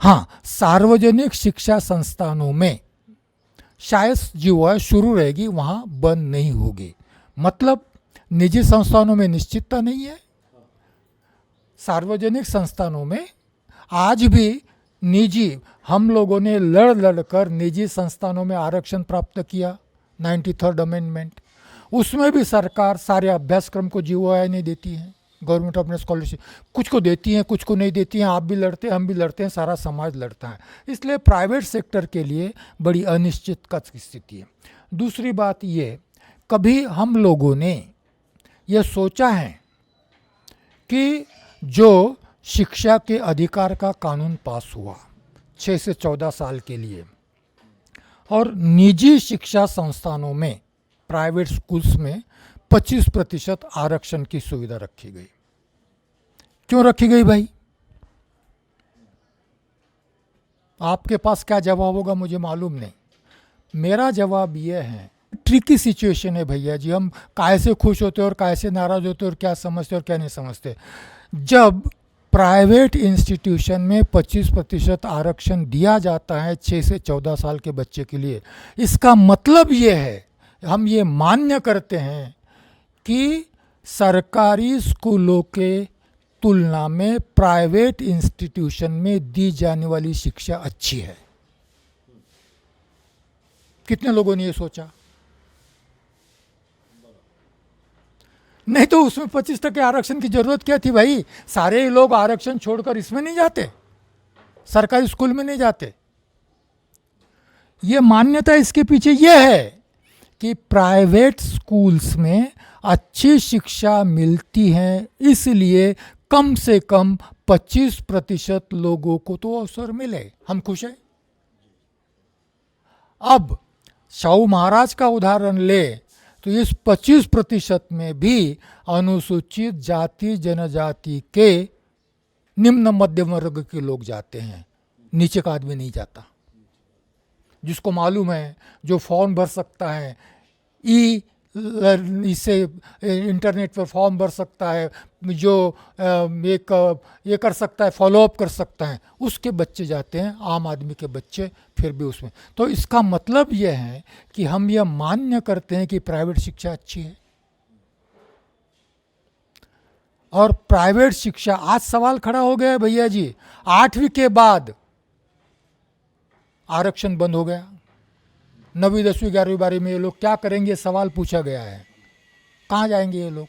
हाँ, सार्वजनिक शिक्षा संस्थानों में शायद जीओआई शुरू रहेगी, वहाँ बंद नहीं होगी। मतलब निजी संस्थानों में निश्चितता नहीं है। सार्वजनिक संस्थानों में आज भी निजी, हम लोगों ने लड़ लड़ कर निजी संस्थानों में आरक्षण प्राप्त किया 93rd अमेंडमेंट। उसमें भी सरकार सारे अभ्यासक्रम को जीओआई नहीं देती है। गवर्नमेंट ऑफ स्कॉलरशिप कुछ को देती हैं, कुछ को नहीं देती हैं। आप भी लड़ते हैं, हम भी लड़ते हैं, सारा समाज लड़ता है। इसलिए प्राइवेट सेक्टर के लिए बड़ी अनिश्चित का स्थिति है। दूसरी बात ये, कभी हम लोगों ने ये सोचा है कि जो शिक्षा के अधिकार का कानून पास हुआ 6 से 14 साल के लिए, और निजी शिक्षा संस्थानों में, प्राइवेट स्कूल्स में 25% आरक्षण की सुविधा रखी गई। क्यों रखी गई भाई? आपके पास क्या जवाब होगा मुझे मालूम नहीं। मेरा जवाब यह है, ट्रिकी सिचुएशन है भैया जी। हम कैसे खुश होते और कैसे नाराज होते और क्या समझते और क्या नहीं समझते। जब प्राइवेट इंस्टीट्यूशन में 25% आरक्षण दिया जाता है 6 से 14 साल के बच्चे के लिए, इसका मतलब ये है, हम ये मान्य करते हैं कि सरकारी स्कूलों के तुलना में प्राइवेट इंस्टीट्यूशन में दी जाने वाली शिक्षा अच्छी है। कितने लोगों ने ये सोचा? नहीं तो उसमें 25% आरक्षण की जरूरत क्या थी भाई? सारे लोग आरक्षण छोड़कर इसमें नहीं जाते, सरकारी स्कूल में नहीं जाते। ये मान्यता इसके पीछे ये है कि प्राइवेट स्कूल्स में अच्छी शिक्षा मिलती है, इसलिए कम से कम 25% लोगों को तो अवसर मिले। हम खुश हैं। अब शाहू महाराज का उदाहरण ले तो इस 25% में भी अनुसूचित जाति जनजाति के निम्न मध्यम वर्ग के लोग जाते हैं, नीचे का आदमी नहीं जाता। जिसको मालूम है, जो फॉर्म भर सकता है, इससे इंटरनेट पर फॉर्म भर सकता है, जो ये कर सकता है, फॉलोअप कर सकता है, उसके बच्चे जाते हैं। आम आदमी के बच्चे फिर भी उसमें। तो इसका मतलब यह है कि हम यह मान्य करते हैं कि प्राइवेट शिक्षा अच्छी है। और प्राइवेट शिक्षा, आज सवाल खड़ा हो गया है भैया जी, 8वीं के बाद आरक्षण बंद हो गया। 9वीं 10वीं 11वीं 12वीं में ये लोग क्या करेंगे, सवाल पूछा गया है। कहाँ जाएंगे ये लोग?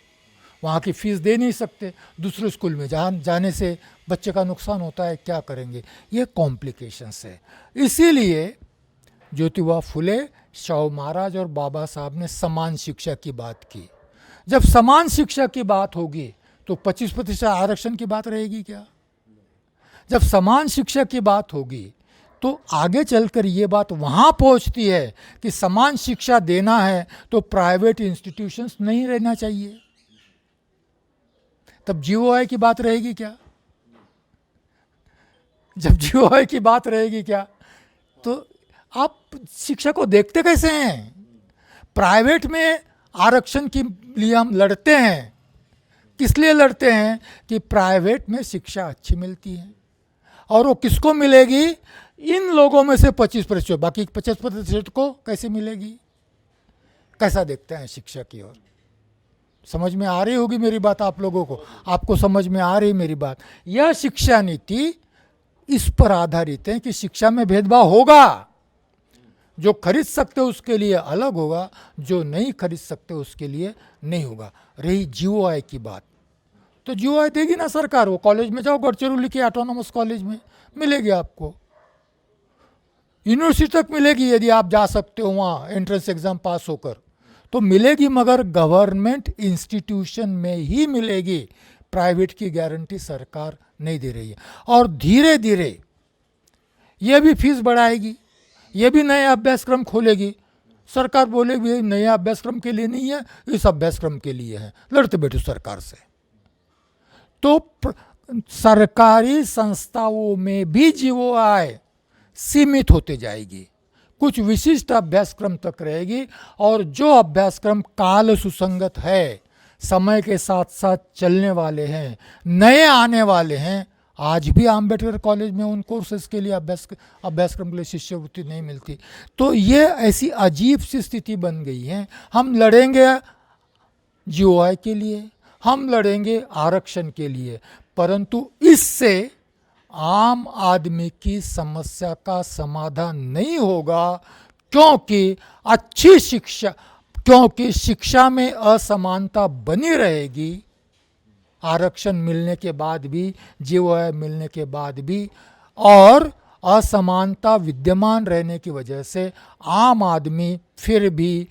वहाँ की फीस दे नहीं सकते, दूसरे स्कूल में जाने से बच्चे का नुकसान होता है, क्या करेंगे? ये कॉम्प्लिकेशंस है। इसीलिए ज्योतिबा फुले, शाहू महाराज और बाबा साहब ने समान शिक्षा की बात की। जब समान शिक्षा की बात होगी तो 25% आरक्षण की बात रहेगी क्या? जब समान शिक्षा की बात होगी तो आगे चलकर ये बात वहाँ पहुँचती है कि समान शिक्षा देना है तो प्राइवेट इंस्टीट्यूशंस नहीं रहना चाहिए। तब जीओआई की बात रहेगी क्या? जब जीओआई की बात रहेगी क्या, तो आप शिक्षा को देखते कैसे हैं? प्राइवेट में आरक्षण के लिए हम लड़ते हैं। किस लिए लड़ते हैं? कि प्राइवेट में शिक्षा अच्छी मिलती है। और वो किसको मिलेगी? इन लोगों में से 25%। बाकी 50% को कैसे मिलेगी? कैसा देखते हैं शिक्षा की ओर? समझ में आ रही होगी मेरी बात आप लोगों को? आपको समझ में आ रही मेरी बात? यह शिक्षा नीति इस पर आधारित है कि शिक्षा में भेदभाव होगा। जो खरीद सकते हो उसके लिए अलग होगा, जो नहीं खरीद सकते उसके लिए नहीं होगा। रही जीओआई की बात, तो जीओआई देगी ना सरकार। वो कॉलेज में जाओ, गढ़चिरौली के ऑटोनॉमस कॉलेज में मिलेगी आपको, यूनिवर्सिटी तक मिलेगी यदि आप जा सकते हो वहाँ एंट्रेंस एग्जाम पास होकर, तो मिलेगी, मगर गवर्नमेंट इंस्टीट्यूशन में ही मिलेगी। प्राइवेट की गारंटी सरकार नहीं दे रही है। और धीरे धीरे ये भी फीस बढ़ाएगी, ये भी नए अभ्यासक्रम खोलेगी। सरकार बोलेगी नए अभ्यासक्रम के लिए नहीं है, इस अभ्यासक्रम के लिए है, लड़ते बैठो सरकार से। तो सरकारी संस्थाओं में भी जीओआई सीमित होते जाएगी, कुछ विशिष्ट अभ्यासक्रम तक रहेगी। और जो अभ्यासक्रम काल सुसंगत है, समय के साथ साथ चलने वाले हैं, नए आने वाले हैं, आज भी आम्बेडकर कॉलेज में उन कोर्सेज के लिए अभ्यासक्रम के लिए शिष्यवृत्ति नहीं मिलती। तो ये ऐसी अजीब सी स्थिति बन गई है। हम लड़ेंगे जीओआई के लिए, हम लड़ेंगे आरक्षण के लिए, परंतु इससे आम आदमी की समस्या का समाधान नहीं होगा, क्योंकि शिक्षा में असमानता बनी रहेगी। आरक्षण मिलने के बाद भी, जीओआई मिलने के बाद भी, और असमानता विद्यमान रहने की वजह से आम आदमी फिर भी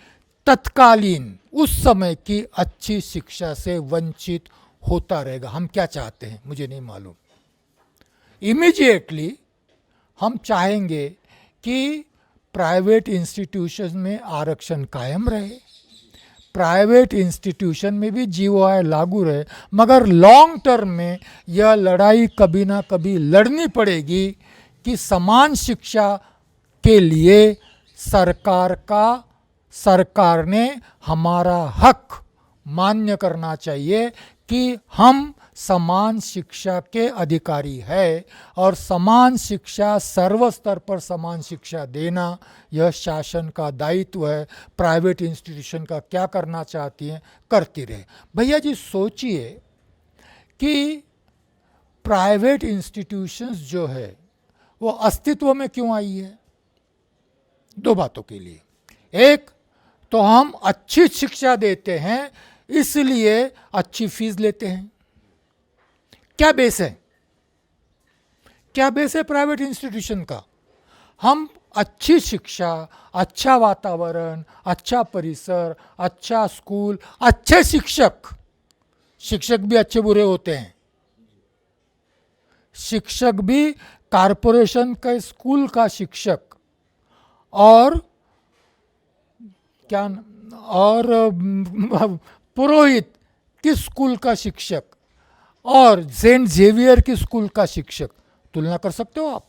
तत्कालीन उस समय की अच्छी शिक्षा से वंचित होता रहेगा। हम क्या चाहते हैं मुझे नहीं मालूम। इमीडिएटली हम चाहेंगे कि प्राइवेट इंस्टीट्यूशन में आरक्षण कायम रहे, प्राइवेट इंस्टीट्यूशन में भी जीओआई लागू रहे, मगर लॉन्ग टर्म में यह लड़ाई कभी ना कभी लड़नी पड़ेगी कि समान शिक्षा के लिए सरकार ने हमारा हक मान्य करना चाहिए कि हम समान शिक्षा के अधिकारी है, और समान शिक्षा, सर्व स्तर पर समान शिक्षा देना यह शासन का दायित्व है। प्राइवेट इंस्टीट्यूशन का क्या करना चाहती हैं करती रहे। भैया जी सोचिए कि प्राइवेट इंस्टीट्यूशंस जो है वो अस्तित्व में क्यों आई है? दो बातों के लिए। एक तो हम अच्छी शिक्षा देते हैं इसलिए अच्छी फीस लेते हैं। क्या बेस है? क्या बेस है प्राइवेट इंस्टीट्यूशन का? हम अच्छी शिक्षा, अच्छा वातावरण, अच्छा परिसर, अच्छा स्कूल, अच्छे शिक्षक भी अच्छे बुरे होते हैं। शिक्षक भी कारपोरेशन के स्कूल का शिक्षक और पुरोहित की स्कूल का शिक्षक और सेंट जेवियर की स्कूल का शिक्षक तुलना कर सकते हो आप?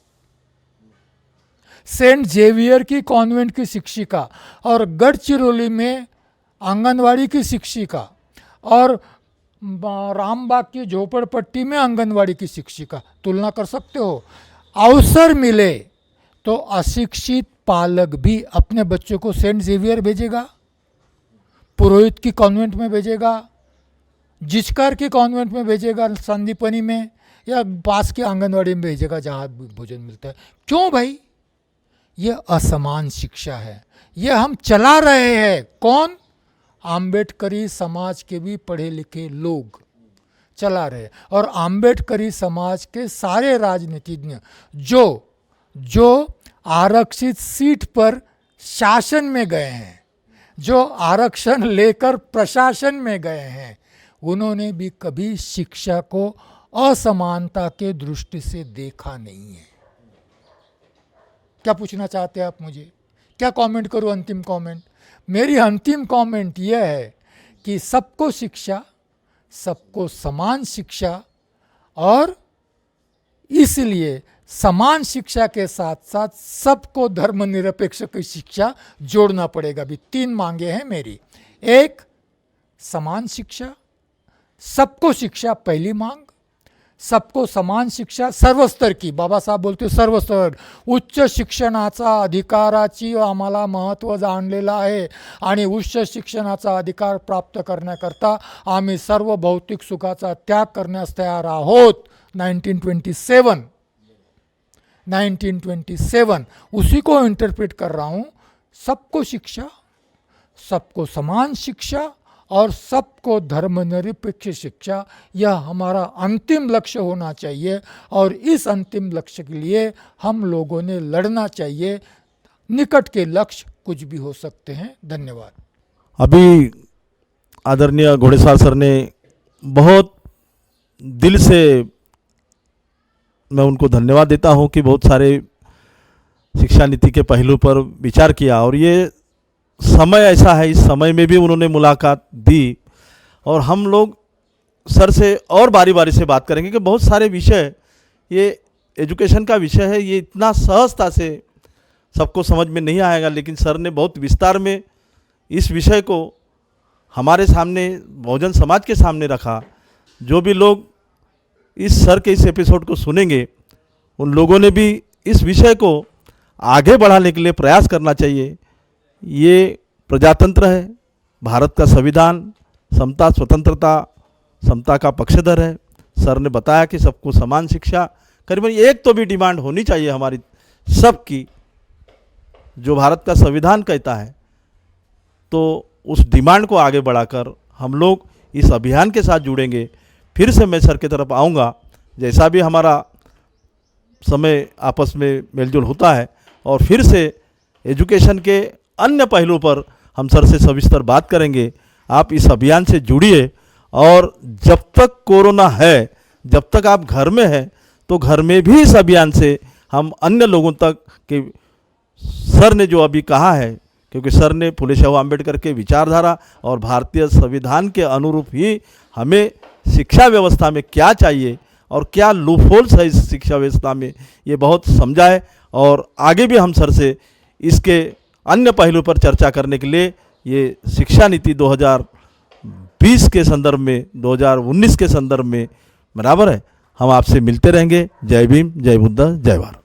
सेंट जेवियर की कॉन्वेंट की शिक्षिका और गढ़चिरौली में आंगनवाड़ी की शिक्षिका और रामबाग की झोपड़पट्टी में आंगनवाड़ी की शिक्षिका तुलना कर सकते हो? अवसर मिले तो अशिक्षित पालक भी अपने बच्चों को सेंट जेवियर भेजेगा, पुरोहित की कॉन्वेंट में भेजेगा, जिचकार के कॉन्वेंट में भेजेगा, संदीपनी में, या पास के आंगनवाड़ी में भेजेगा जहाँ भोजन मिलता है। क्यों भाई? ये असमान शिक्षा है। ये हम चला रहे हैं। कौन? आम्बेडकरी समाज के भी पढ़े लिखे लोग चला रहे। और आम्बेडकरी समाज के सारे राजनीतिज्ञ जो आरक्षित सीट पर शासन में गए हैं, जो आरक्षण लेकर प्रशासन में गए हैं, उन्होंने भी कभी शिक्षा को असमानता के दृष्टि से देखा नहीं है। क्या पूछना चाहते हैं आप मुझे? क्या कमेंट करूं? अंतिम कमेंट, मेरी अंतिम कमेंट यह है कि सबको शिक्षा, सबको समान शिक्षा, और इसलिए समान शिक्षा के साथ साथ सबको धर्मनिरपेक्ष की शिक्षा जोड़ना पड़ेगा। अभी 3 मांगे हैं मेरी। एक, समान शिक्षा, सबको शिक्षा पहली मांग, सबको समान शिक्षा सर्वस्तर की, बाबासाहेब बोलते सर्वस्तर, उच्च शिक्षणाचा अधिकाराची आम्हाला महत्त्व जाणलेलं आहे आणि उच्च शिक्षणाचा अधिकार प्राप्त करण्याकरता आम्ही सर्व भौतिक सुखाचा त्याग करण्यास तयार आहोत। 1927 उसी को इंटरप्रेट कर रहा हूँ। सबको शिक्षा, सबको समान शिक्षा और सबको धर्मनिरपेक्ष शिक्षा, यह हमारा अंतिम लक्ष्य होना चाहिए, और इस अंतिम लक्ष्य के लिए हम लोगों ने लड़ना चाहिए। निकट के लक्ष्य कुछ भी हो सकते हैं। धन्यवाद। अभी आदरणीय घोड़ेसाल सर ने बहुत दिल से, मैं उनको धन्यवाद देता हूं कि बहुत सारे शिक्षा नीति के पहलू पर विचार किया, और ये समय ऐसा है, इस समय में भी उन्होंने मुलाकात दी, और हम लोग सर से और बारी बारी से बात करेंगे कि बहुत सारे विषय, ये एजुकेशन का विषय है, ये इतना सहजता से सबको समझ में नहीं आएगा, लेकिन सर ने बहुत विस्तार में इस विषय को हमारे सामने, बहुजन समाज के सामने रखा। जो भी लोग इस सर के इस एपिसोड को सुनेंगे उन लोगों ने भी इस विषय को आगे बढ़ाने के लिए प्रयास करना चाहिए। ये प्रजातंत्र है, भारत का संविधान समता स्वतंत्रता समता का पक्षधर है। सर ने बताया कि सबको समान शिक्षा, करीबन एक तो भी डिमांड होनी चाहिए हमारी सबकी, जो भारत का संविधान कहता है। तो उस डिमांड को आगे बढ़ाकर हम लोग इस अभियान के साथ जुड़ेंगे। फिर से मैं सर की तरफ आऊँगा, जैसा भी हमारा समय आपस में मेलजोल होता है, और फिर से एजुकेशन के अन्य पहलुओं पर हम सर से सविस्तर बात करेंगे। आप इस अभियान से जुड़िए, और जब तक कोरोना है, जब तक आप घर में हैं, तो घर में भी इस अभियान से हम अन्य लोगों तक के सर ने जो अभी कहा है, क्योंकि सर ने फुले शाहू अम्बेडकर के विचारधारा और भारतीय संविधान के अनुरूप ही हमें शिक्षा व्यवस्था में क्या चाहिए और क्या लूपहोल्स है इस शिक्षा व्यवस्था में, ये बहुत समझा है। और आगे भी हम सर से इसके अन्य पहलू पर चर्चा करने के लिए ये शिक्षा नीति 2020 के संदर्भ में, 2019 के संदर्भ में बराबर है, हम आपसे मिलते रहेंगे। जय भीम, जय बुद्ध, जय भारत।